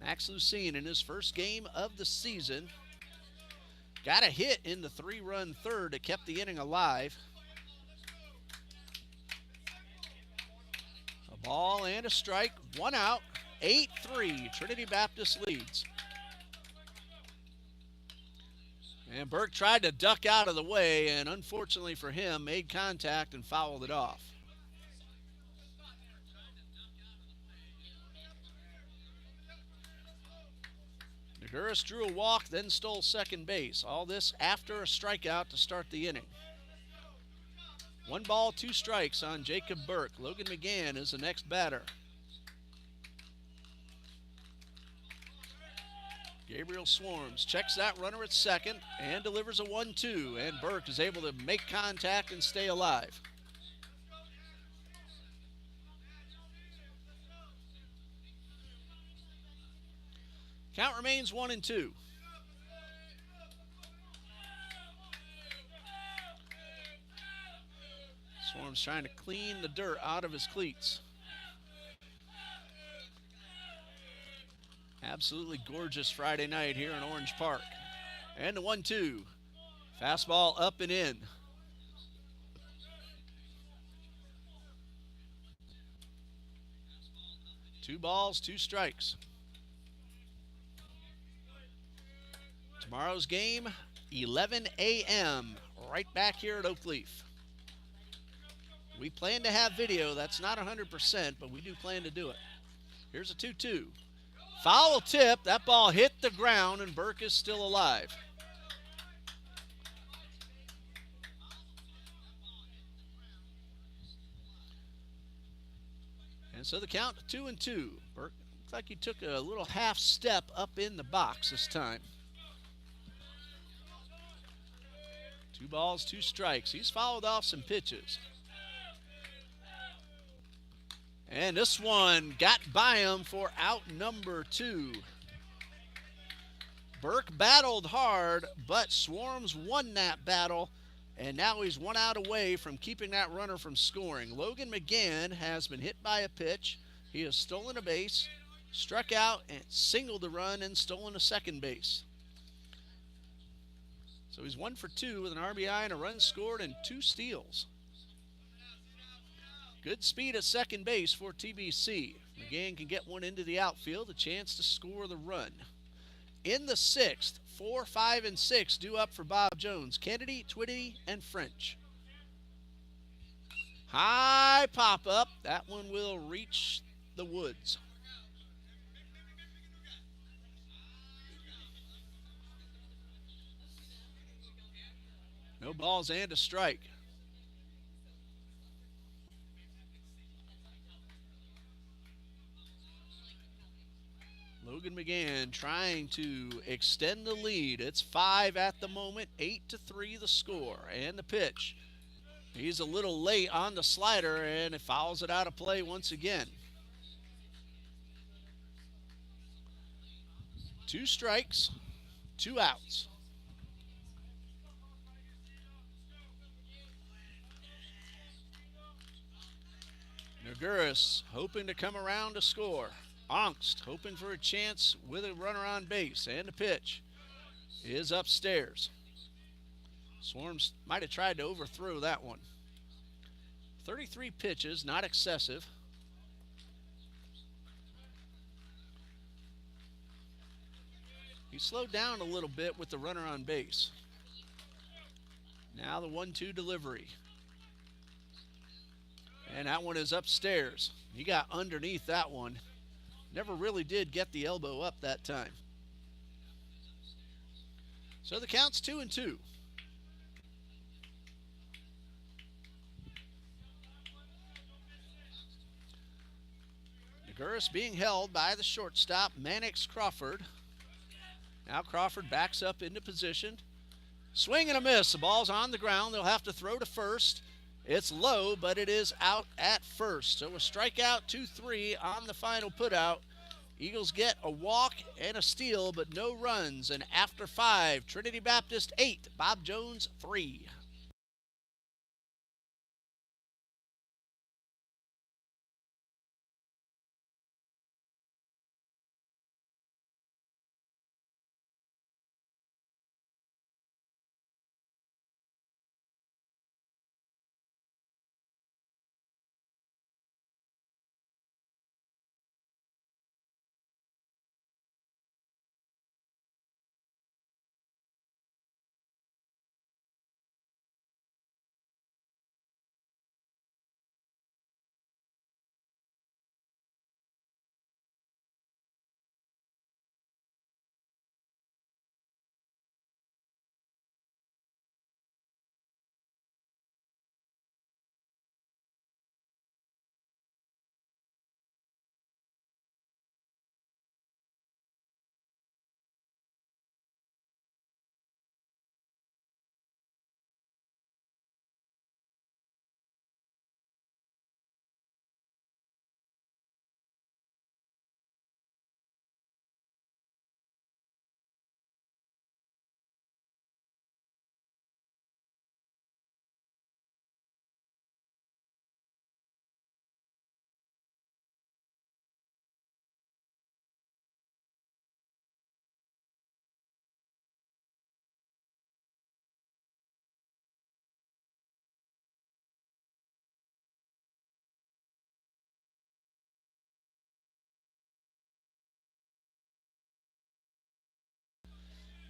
[SPEAKER 1] Max Lucene in his first game of the season got a hit in the 3-run third that kept the inning alive. A ball and a strike, 1 out, 8-3, Trinity Baptist leads. And Burke tried to duck out of the way, and unfortunately for him, made contact and fouled it off. Naguris drew a walk, then stole second base. All this after a strikeout to start the inning. One ball, two strikes on Jacob Burke. Logan McGann is the next batter. Gabriel Swarms checks that runner at second and delivers a 1-2, and Burke is able to make contact and stay alive. Count remains 1-2. Swarms trying to clean the dirt out of his cleats. Absolutely gorgeous Friday night here in Orange Park. And the 1-2. Fastball up and in. Two balls, two strikes. Tomorrow's game, 11 a.m., right back here at Oakleaf. We plan to have video. That's not 100%, but we do plan to do it. Here's a 2-2. Foul tip. That ball hit the ground, and Burke is still alive. And so the count 2-2. Burke looks like he took a little half step up in the box this time. Two balls, two strikes. He's fouled off some pitches. And this one got by him for out number 2. Burke battled hard, but Swarms won that battle, and now he's 1 out away from keeping that runner from scoring. Logan McGann has been hit by a pitch. He has stolen a base, struck out, and singled a run and stolen a second base. So he's 1 for 2 with an RBI and a run scored and 2 steals. Good speed at second base for TBC. McGann can get one into the outfield, a chance to score the run. In the 6th, 4, 5, and 6 due up for Bob Jones. Kennedy, Twitty, and French. High pop-up. That one will reach the woods. No balls and a strike. Logan McGann trying to extend the lead. It's 5 at the moment, 8-3 the score. And the pitch. He's a little late on the slider, and it fouls it out of play once again. 2 strikes, 2 outs. Naguris hoping to come around to score. Angst hoping for a chance with a runner on base, and the pitch is upstairs. Swarms might have tried to overthrow that one. 33 pitches, not excessive. He slowed down a little bit with the runner on base. Now the 1-2 delivery. And that one is upstairs. He got underneath that one. Never really did get the elbow up that time. So the count's 2-2. Naguris being held by the shortstop, Mannix Crawford. Now Crawford backs up into position. Swing and a miss. The ball's on the ground. They'll have to throw to first. It's low, but it is out at first. So a strikeout, 2-3 on the final putout. Eagles get a walk and a steal, but no runs. And after 5, Trinity Baptist 8, Bob Jones 3.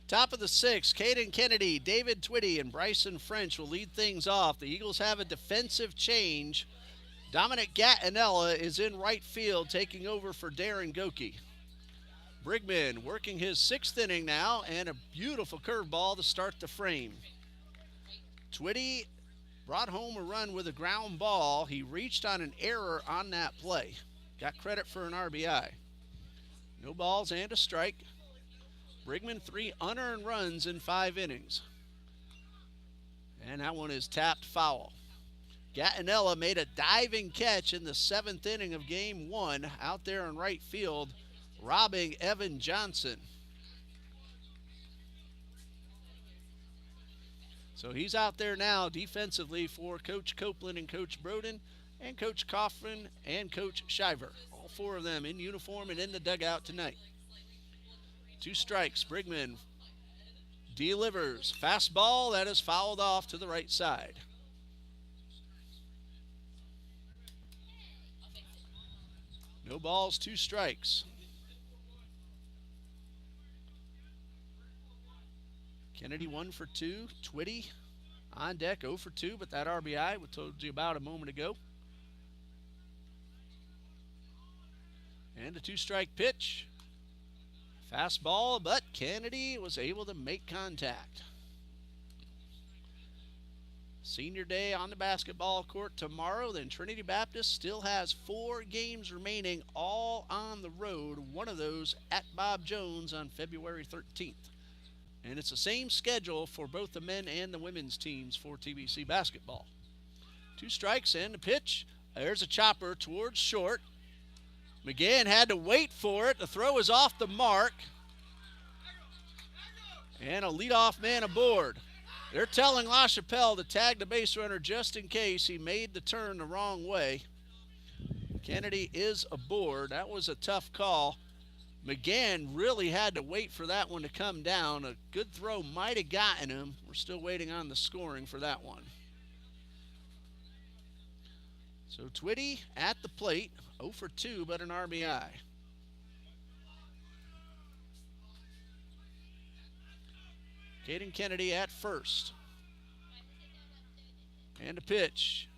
[SPEAKER 1] Top of the sixth, Caden Kennedy, David Twitty, and Bryson French will lead things off. The Eagles have a defensive change. Dominic Gattinella is in right field, taking over for Darren Goki. Brigman working his sixth inning now, and a beautiful curveball to start the frame. Twitty brought home a run with a ground ball. He reached on an error on that play. Got credit for an RBI. No balls and a strike. Brigman 3 unearned runs in 5 innings. And that one is tapped foul. Gattinella made a diving catch in the 7th inning of game 1 out there in right field, robbing Evan Johnson. So he's out there now defensively for Coach Copeland and Coach Broden and Coach Coffin and Coach Shiver. All 4 of them in uniform and in the dugout tonight. 2 strikes. Brigman delivers. Fastball that is fouled off to the right side. No balls, 2 strikes. Kennedy 1 for 2. Twitty on deck 0 for 2, but that RBI we told you about a moment ago. And a 2-strike pitch. Fastball, but Kennedy was able to make contact. Senior day on the basketball court tomorrow. Then Trinity Baptist still has 4 games remaining, all on the road. One of those at Bob Jones on February 13th. And it's the same schedule for both the men and the women's teams for TBC basketball. 2 strikes and a pitch. There's a chopper towards short. McGann had to wait for it. The throw is off the mark. And a leadoff man aboard. They're telling LaChapelle to tag the base runner just in case he made the turn the wrong way. Kennedy is aboard. That was a tough call. McGann really had to wait for that one to come down. A good throw might have gotten him. We're still waiting on the scoring for that one. So Twitty at the plate, 0 for 2, but an RBI. Caden Kennedy at first. And a pitch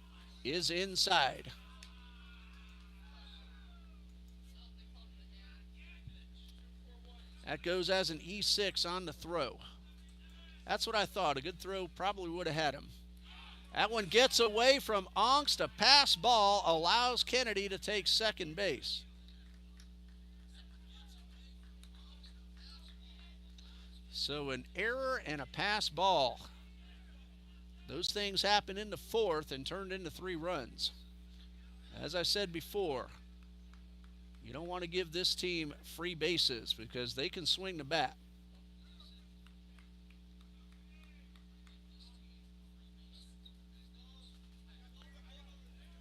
[SPEAKER 1] is inside. That goes as an E6 on the throw. That's what I thought. A good throw probably would have had him. That one gets away from Ongst. A pass ball allows Kennedy to take second base. So an error and a pass ball. Those things happened in the 4th and turned into 3 runs. As I said before, you don't want to give this team free bases because they can swing the bat.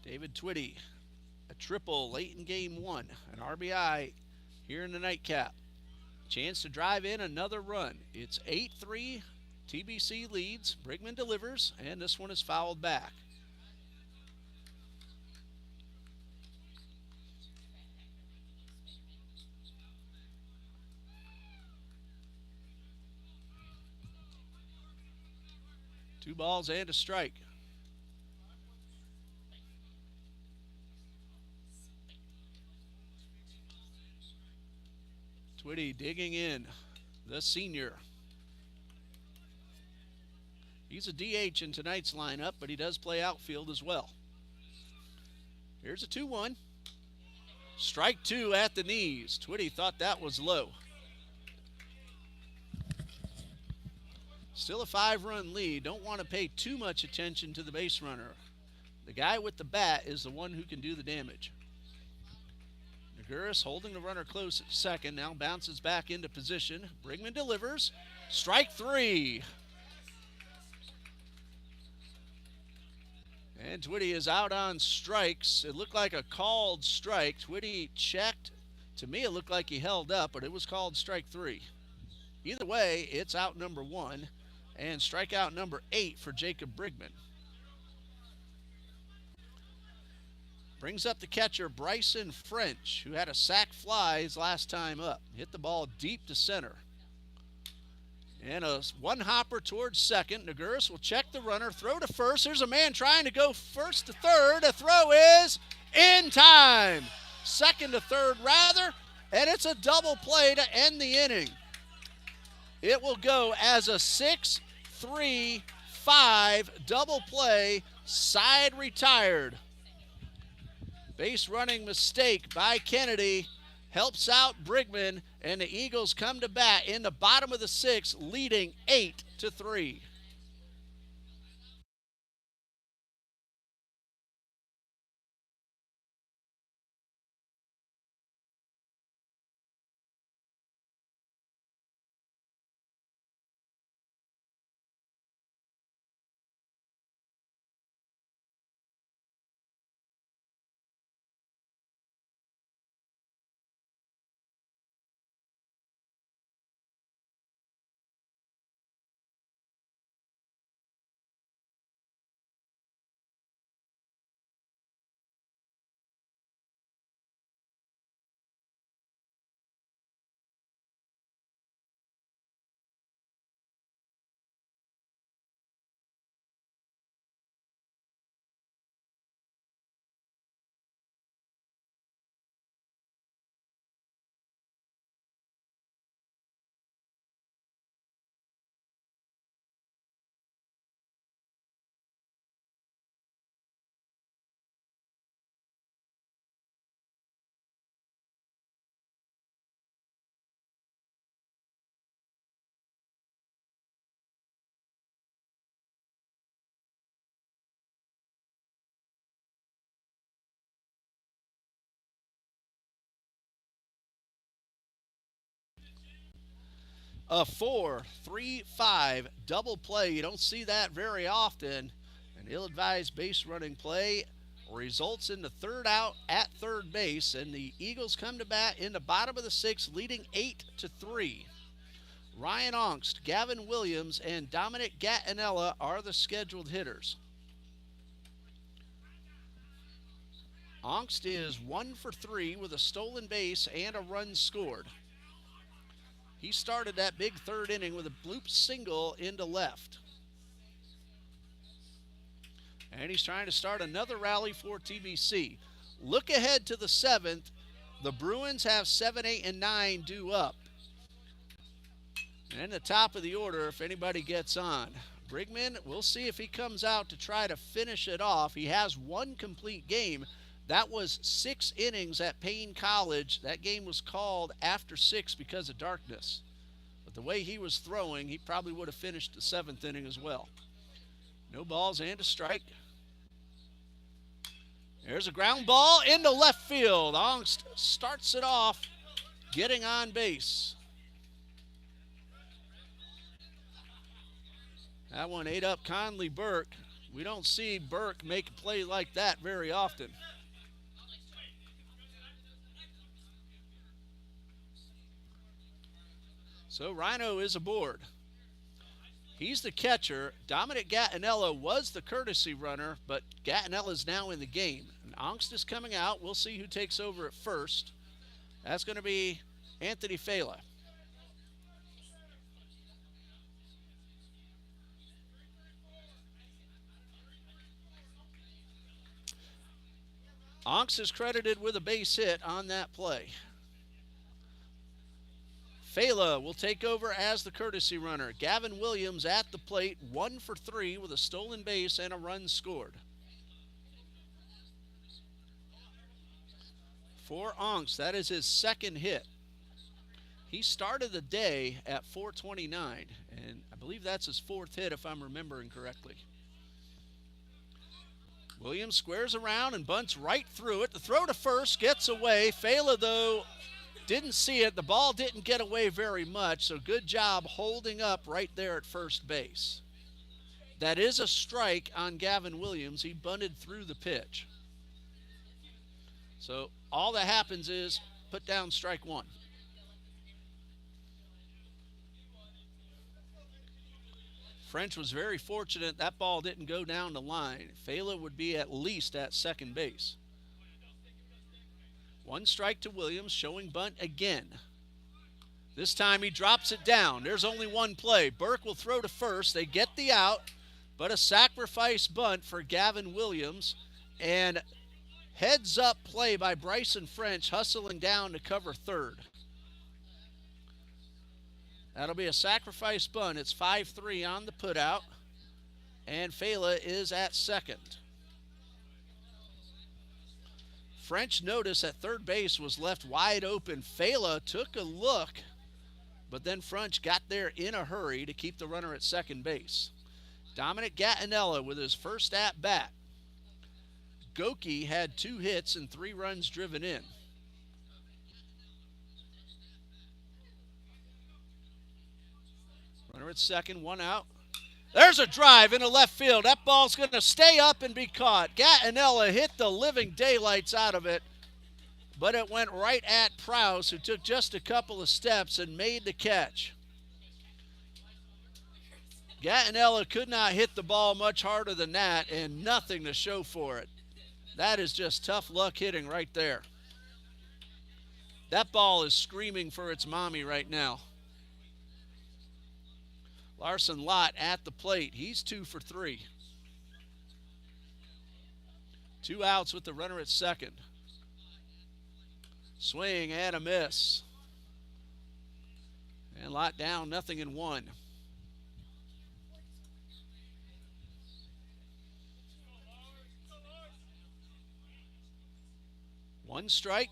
[SPEAKER 1] David Twitty, a triple late in game 1, an RBI here in the nightcap. Chance to drive in another run. It's 8-3. TBC leads. Brigman delivers, and this one is fouled back. Two balls and a strike. Twitty digging in, the senior. He's a DH in tonight's lineup, but he does play outfield as well. Here's a 2-1. Strike 2 at the knees. Twitty thought that was low. Still a 5-run lead. Don't want to pay too much attention to the base runner. The guy with the bat is the one who can do the damage. Naguris holding the runner close at second. Now bounces back into position. Brigman delivers. Strike 3. And Twitty is out on strikes. It looked like a called strike. Twitty checked. To me, it looked like he held up, but it was called strike 3. Either way, it's out number 1 and strikeout number 8 for Jacob Brigman. Brings up the catcher, Bryson French, who had a sac fly his last time up. Hit the ball deep to center. And a one hopper towards second. Naguris will check the runner, throw to first. There's a man trying to go first to third. The throw is in time. Second to third, rather. And it's a double play to end the inning. It will go as a 6-3-5 double play, side retired. Base running mistake by Kennedy helps out Brigman, and the Eagles come to bat in the bottom of the sixth, leading 8-3. A 4-3-5 double play. You don't see that very often. An ill-advised base running play results in the third out at third base, and the Eagles come to bat in the bottom of the sixth, leading 8-3. Ryan Ongst, Gavin Williams, and Dominic Gattinella are the scheduled hitters. Ongst is 1 for 3 with a stolen base and a run scored. He started that big third inning with a bloop single into left. And he's trying to start another rally for TBC. Look ahead to the seventh. The Bruins have 7, 8, and 9 due up. And the top of the order, if anybody gets on. Brigman, we'll see if he comes out to try to finish it off. He has one complete game. That was 6 innings at Payne College. That game was called after 6 because of darkness. But the way he was throwing, he probably would have finished the 7th inning as well. No balls and a strike. There's a ground ball into left field. Ongst starts it off, getting on base. That one ate up Conley Burke. We don't see Burke make a play like that very often. So Rhino is aboard. He's the catcher. Dominic Gattinella was the courtesy runner, but Gattinella's now in the game. And Ongst is coming out. We'll see who takes over at first. That's going to be Anthony Fela. Ongst is credited with a base hit on that play. Fela will take over as the courtesy runner. Gavin Williams at the plate, 1 for 3 with a stolen base and a run scored. For Ongst, that is his second hit. He started the day at 429, and I believe that's his 4th hit if I'm remembering correctly. Williams squares around and bunts right through it. The throw to first gets away. Fela, though, didn't see it. The ball didn't get away very much, so good job holding up right there at first base. That is a strike on Gavin Williams. He bunted through the pitch. So all that happens is put down strike one. French was very fortunate that ball didn't go down the line. Fela would be at least at second base. 1 strike to Williams, showing bunt again. This time he drops it down. There's only one play. Burke will throw to first. They get the out, but a sacrifice bunt for Gavin Williams. And heads up play by Bryson French, hustling down to cover third. That'll be a sacrifice bunt. It's 5-3 on the putout. And Fela is at second. French notice at third base was left wide open. Fela took a look, but then French got there in a hurry to keep the runner at second base. Dominic Gattinella with his first at bat. Goki had 2 hits and 3 runs driven in. Runner at second, 1 out. There's a drive into left field. That ball's going to stay up and be caught. Gattinella hit the living daylights out of it, but it went right at Prowse, who took just a couple of steps and made the catch. Gattinella could not hit the ball much harder than that, and nothing to show for it. That is just tough luck hitting right there. That ball is screaming for its mommy right now. Larson Lott at the plate. He's 2 for 3. 2 outs with the runner at second. Swing and a miss. And Lott down, 0-1. One strike.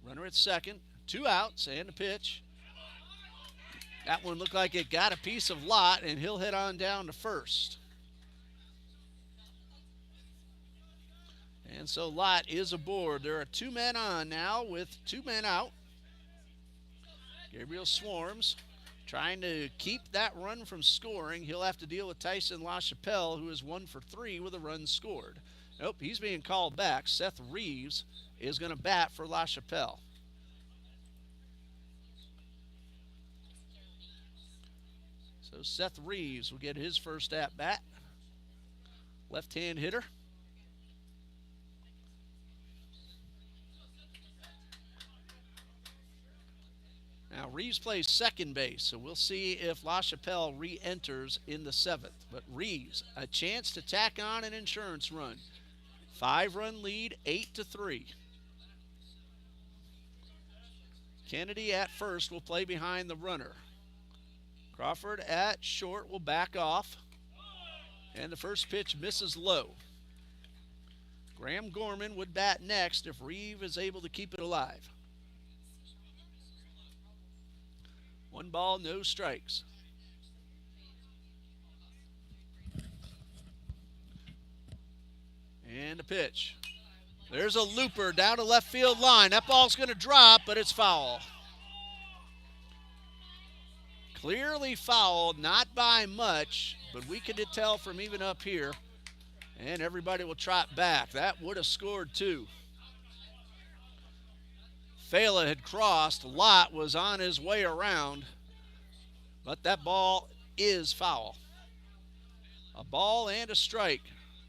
[SPEAKER 1] Runner at second. 2 outs and a pitch. That one looked like it got a piece of Lott, and he'll head on down to first. And so Lott is aboard. There are 2 men on now with 2 men out. Gabriel Swarms trying to keep that run from scoring. He'll have to deal with Tyson LaChapelle, who is 1 for 3 with a run scored. Nope, he's being called back. Seth Reeves is going to bat for LaChapelle. So Seth Reeves will get his first at-bat. Left-hand hitter. Now Reeves plays second base, so we'll see if LaChapelle re-enters in the 7th. But Reeves, a chance to tack on an insurance run. 5-run lead, 8-3. Kennedy at first will play behind the runner. Crawford at short will back off. And the first pitch misses low. Graham Gorman would bat next if Reeve is able to keep it alive. 1 ball, no strikes. And a pitch. There's a looper down to left field line. That ball's going to drop, but it's foul. Clearly fouled, not by much, but we could tell from even up here. And everybody will trot back. That would have scored 2. Fela had crossed. Lott was on his way around, but that ball is foul. A ball and a strike.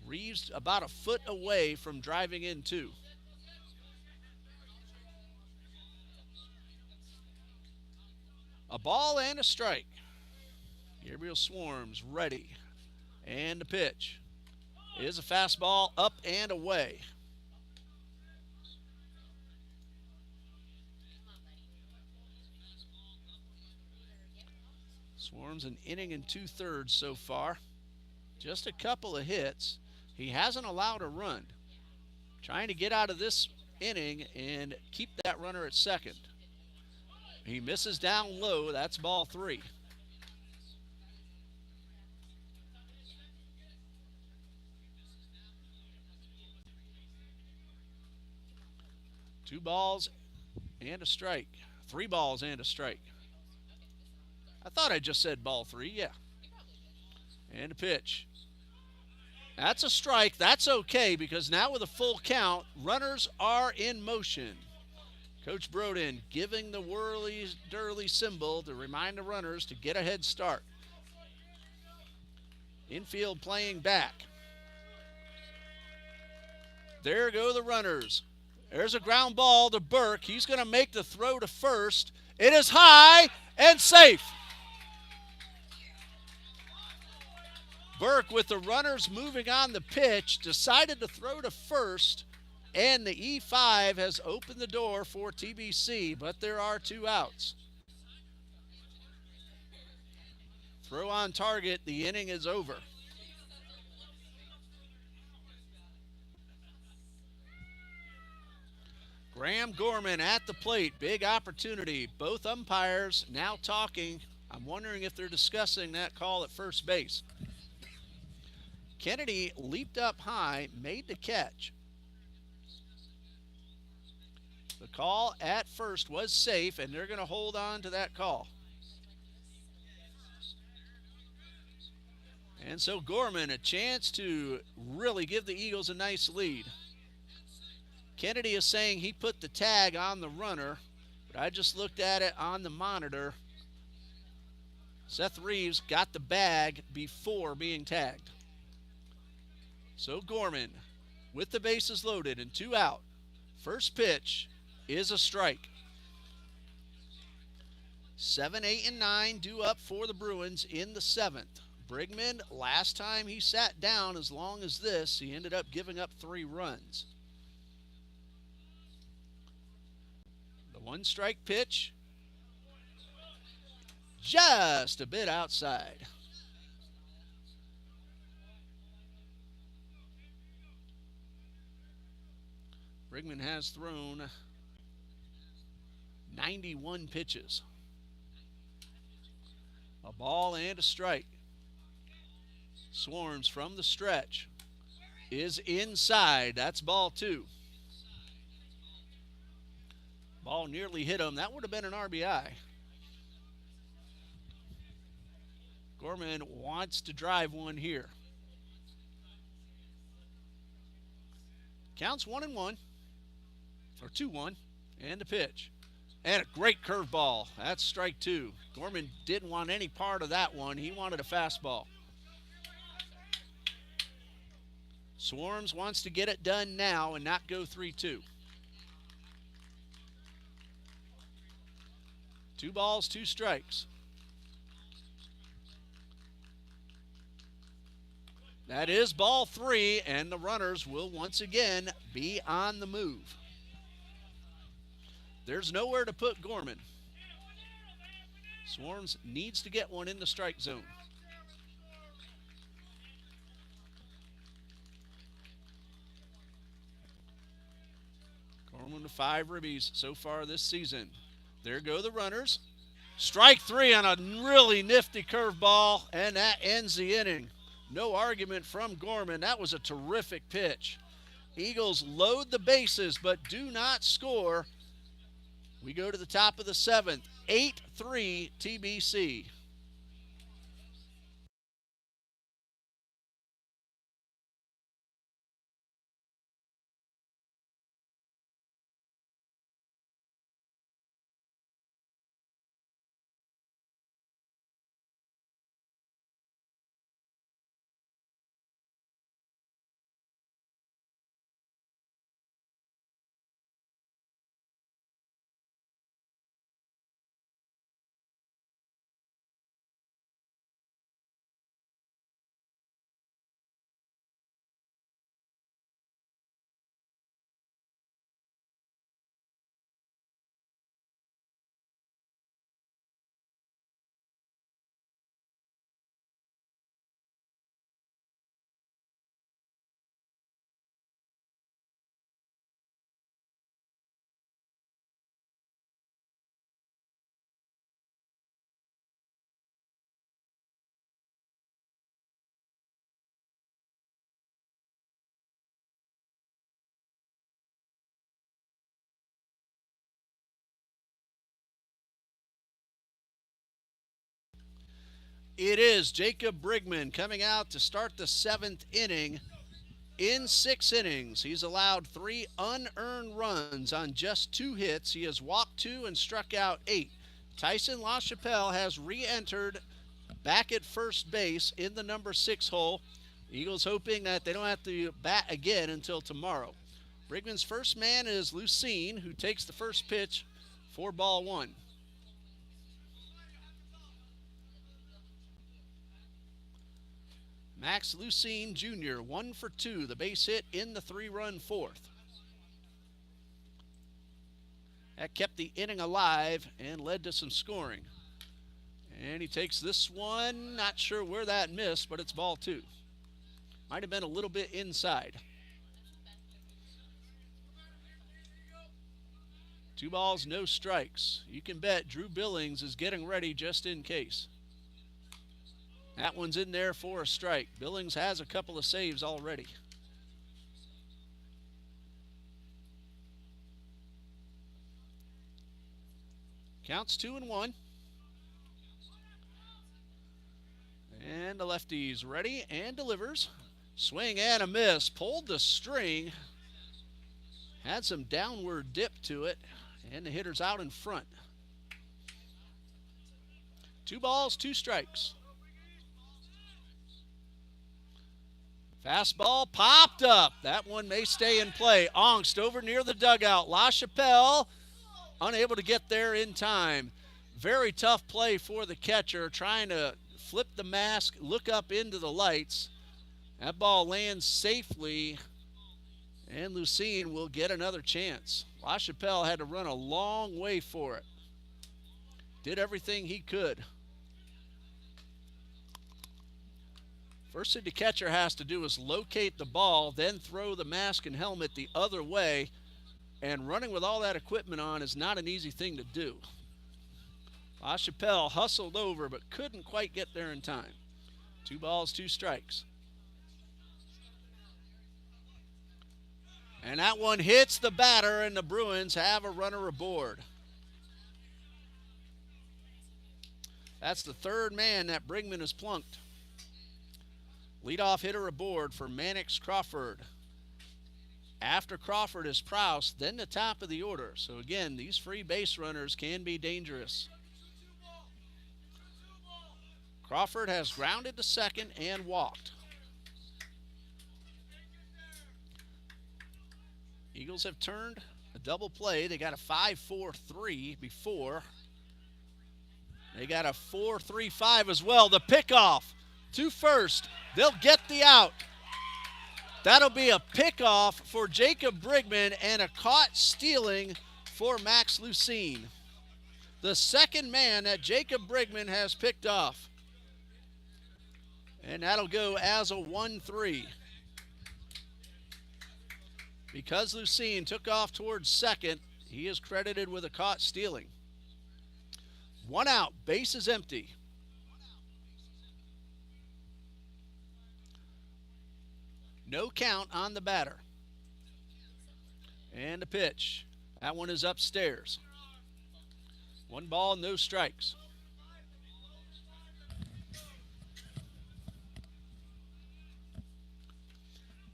[SPEAKER 1] Reeves about a foot away from driving in 2. A ball and a strike. Gabriel Swarms ready. And the pitch is a fastball up and away. Swarms an inning and 2/3 so far. Just a couple of hits. He hasn't allowed a run. Trying to get out of this inning and keep that runner at second. He misses down low. That's ball 3. Two balls and a strike. 3 balls and a strike. I thought I just said ball 3. Yeah. And a pitch. That's a strike. That's okay because now with a full count, runners are in motion. Coach Broden giving the whirly-dirly symbol to remind the runners to get a head start. Infield playing back. There go the runners. There's a ground ball to Burke. He's going to make the throw to first, It is high and safe. Burke, with the runners moving on the pitch, decided to throw to first, and the E5 has opened the door for TBC, but there are 2 outs. Throw on target, the inning is over. Graham Gorman at the plate, big opportunity. Both umpires now talking. I'm wondering if they're discussing that call at first base. Kennedy leaped up high, made the catch. The call at first was safe, and they're going to hold on to that call. And so Gorman, a chance to really give the Eagles a nice lead. Kennedy is saying he put the tag on the runner, but I just looked at it on the monitor. Seth Reeves got the bag before being tagged. So Gorman, with the bases loaded and 2 out, first pitch is a strike. 7, 8, and 9 due up for the Bruins in the 7th. Brigman, last time he sat down as long as this, he ended up giving up 3 runs. The 1-strike pitch, just a bit outside. Brigman has thrown 91 pitches. A ball and a strike. Swarms from the stretch is inside. That's ball 2. Ball nearly hit him. That would have been an RBI. Gorman wants to drive one here. Counts 1-1, or 2-1, and a pitch. And a great curveball. That's strike 2. Gorman didn't want any part of that one. He wanted a fastball. Swarms wants to get it done now and not go 3-2. 2 balls, 2 strikes. That is ball 3, and the runners will once again be on the move. There's nowhere to put Gorman. Swarms needs to get one in the strike zone. Gorman to 5 ribbies so far this season. There go the runners. Strike 3 on a really nifty curveball, and that ends the inning. No argument from Gorman. That was a terrific pitch. Eagles load the bases but do not score. We go to the top of the 7th. 8-3 TBC. It is Jacob Brigman coming out to start the 7th inning. In 6 innings, he's allowed 3 unearned runs on just 2 hits. He has walked 2 and struck out 8. Tyson LaChapelle has re-entered back at first base in the number 6 hole. Eagles hoping that they don't have to bat again until tomorrow. Brigman's first man is Lucene, who takes the first pitch for ball 1. Max Lucene Jr., 1 for 2, the base hit in the 3-run fourth. That kept the inning alive and led to some scoring. And he takes this one, not sure where that missed, but it's ball 2. Might have been a little bit inside. 2 balls, no strikes. You can bet Drew Billings is getting ready just in case. That one's in there for a strike. Billings has a couple of saves already. Counts 2-1. And the lefty's ready and delivers. Swing and a miss. Pulled the string. Had some downward dip to it. And the hitter's out in front. 2 balls, 2 strikes. Fastball popped up. That one may stay in play. Ongst over near the dugout. LaChapelle unable to get there in time. Very tough play for the catcher, trying to flip the mask, look up into the lights. That ball lands safely, and Lucene will get another chance. LaChapelle had to run a long way for it. Did everything he could. First thing the catcher has to do is locate the ball, then throw the mask and helmet the other way. And running with all that equipment on is not an easy thing to do. LaChapelle hustled over but couldn't quite get there in time. 2 balls, 2 strikes. And that one hits the batter, and the Bruins have a runner aboard. That's the 3rd man that Brigman has plunked. Leadoff hitter aboard for Mannix Crawford. After Crawford is Prouse, then the top of the order. So again, these free base runners can be dangerous. Crawford has grounded to second and walked. Eagles have turned a double play. They got a 5-4-3 before. They got a 4-3-5 as well. The pickoff to first. They'll get the out. That'll be a pickoff for Jacob Brigman and a caught stealing for Max Lucene. The 2nd man that Jacob Brigman has picked off. And that'll go as a 1-3. Because Lucene took off towards second, he is credited with a caught stealing. 1 out, base is empty. No count on the batter. And a pitch. That one is upstairs. 1 ball, no strikes.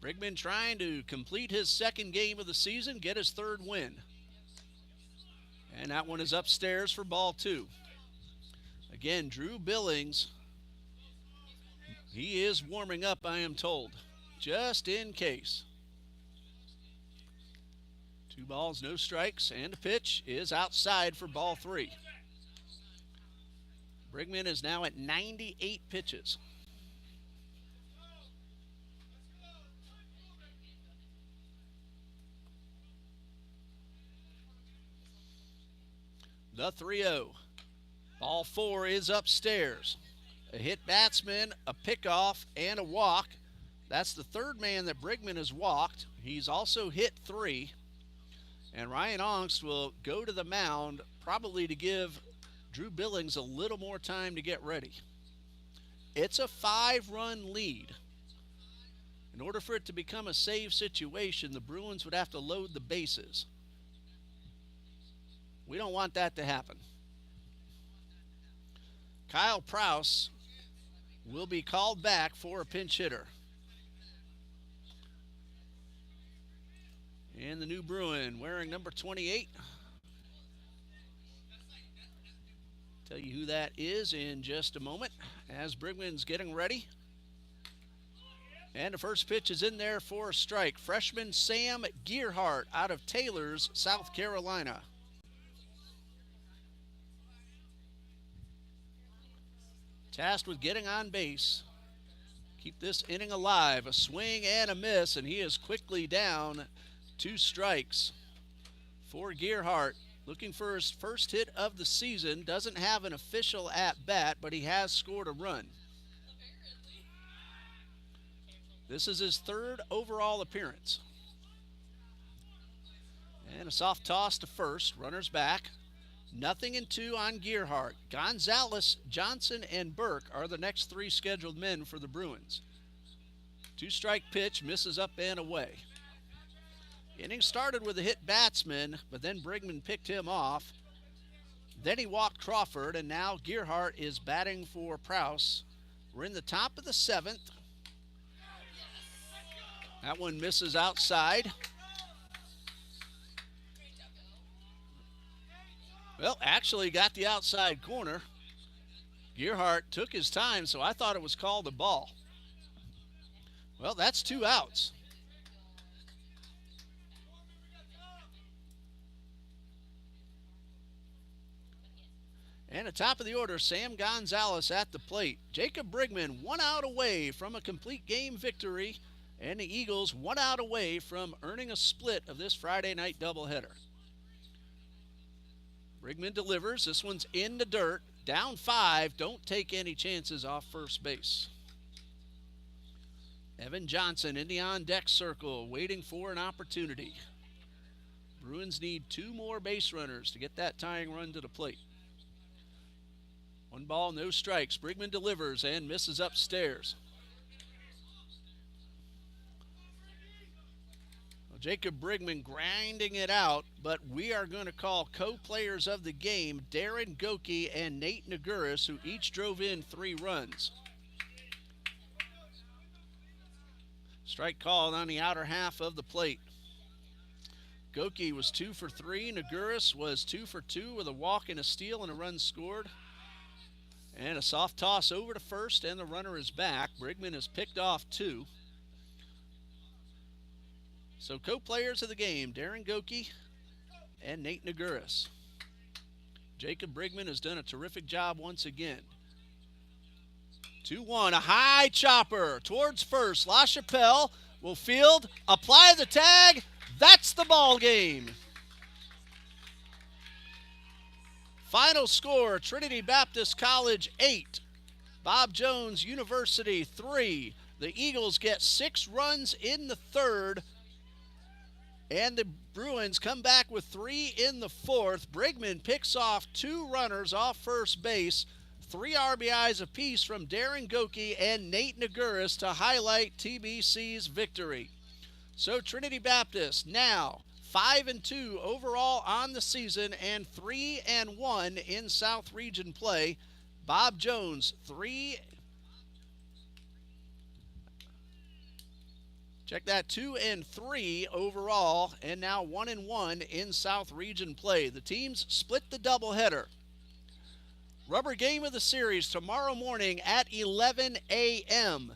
[SPEAKER 1] Brigman trying to complete his 2nd game of the season, get his 3rd win. And that one is upstairs for ball 2. Again, Drew Billings, he is warming up, I am told, just in case. 2 balls, no strikes, and a pitch is outside for ball 3. Brigman is now at 98 pitches. The 3-0. Ball 4 is upstairs. A hit batsman, a pickoff, and a walk. That's the 3rd man that Brigman has walked. He's also hit 3. And Ryan Ongst will go to the mound, probably to give Drew Billings a little more time to get ready. It's a 5-run lead. In order for it to become a save situation, the Bruins would have to load the bases. We don't want that to happen. Kyle Prouse will be called back for a pinch hitter. And the new Bruin wearing number 28. Tell you who that is in just a moment as Brigman's getting ready. And the first pitch is in there for a strike. Freshman Sam Gearhart out of Taylors, South Carolina. Tasked with getting on base. keep this inning alive. A swing and a miss, and he is quickly down 2 strikes for Gearhart. Looking for his first hit of the season. Doesn't have an official at bat, but he has scored a run. This is his 3rd overall appearance. And a soft toss to first. Runners back. 0-2 on Gearhart. Gonzalez, Johnson, and Burke are the next 3 scheduled men for the Bruins. 2-strike pitch, misses up and away. Inning started with a hit batsman, but then Brigman picked him off. Then he walked Crawford, and now Gearhart is batting for Prouse. We're in the top of the 7th. That one misses outside. Well, actually got the outside corner. Gearhart took his time, so I thought it was called a ball. Well, that's 2 outs. And at top of the order, Sam Gonzalez at the plate. Jacob Brigman 1 out away from a complete game victory, and the Eagles 1 out away from earning a split of this Friday night doubleheader. Brigman delivers. This one's in the dirt. Down 5. Don't take any chances off first base. Evan Johnson in the on-deck circle, waiting for an opportunity. Bruins need 2 more base runners to get that tying run to the plate. 1 ball, no strikes. Brigman delivers and misses upstairs. Jacob Brigman grinding it out, but we are going to call co-players of the game Darren Goki and Nate Naguris, who each drove in 3 runs. Strike called on the outer half of the plate. Goki was 2 for 3. Naguris was 2 for 2 with a walk and a steal and a run scored. And a soft toss over to first, and the runner is back. Brigman has picked off 2. So co-players of the game, Darren Goki and Nate Naguris. Jacob Brigman has done a terrific job once again. 2-1, a high chopper towards first. LaChapelle will field, apply the tag. That's the ball game. Final score, Trinity Baptist College 8, Bob Jones University 3. The Eagles get 6 runs in the 3rd. And the Bruins come back with 3 in the 4th. Brigman picks off 2 runners off first base. 3 RBIs apiece from Darren Goki and Nate Naguris to highlight TBC's victory. So Trinity Baptist now 5-2 overall on the season and 3-1 in South Region play. Bob Jones 3. Check that, 2-3 overall, and now 1-1 in South Region play. The teams split the doubleheader. Rubber game of the series tomorrow morning at 11 a.m.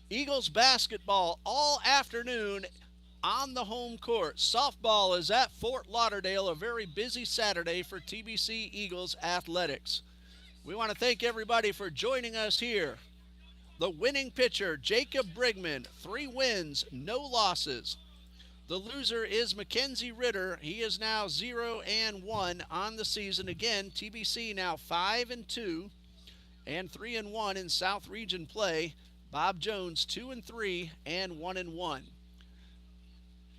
[SPEAKER 1] Eagles basketball all afternoon on the home court. Softball is at Fort Lauderdale, a very busy Saturday for TBC Eagles athletics. We want to thank everybody for joining us here. The winning pitcher, Jacob Brigman, 3 wins, no losses. The loser is Mackenzie Ritter. He is now 0-1 on the season. Again, TBC now 5-2 and 3-1 in South Region play. Bob Jones 2-3 and 1-1.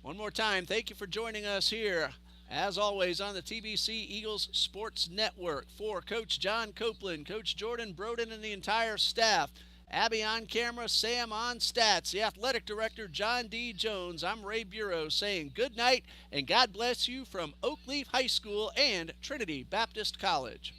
[SPEAKER 1] One more time, thank you for joining us here, as always, on the TBC Eagles Sports Network. For Coach John Copeland, Coach Jordan Broden, and the entire staff, Abby on camera, Sam on stats, the athletic director, John D. Jones. I'm Ray Bureau saying good night and God bless you from Oak Leaf High School and Trinity Baptist College.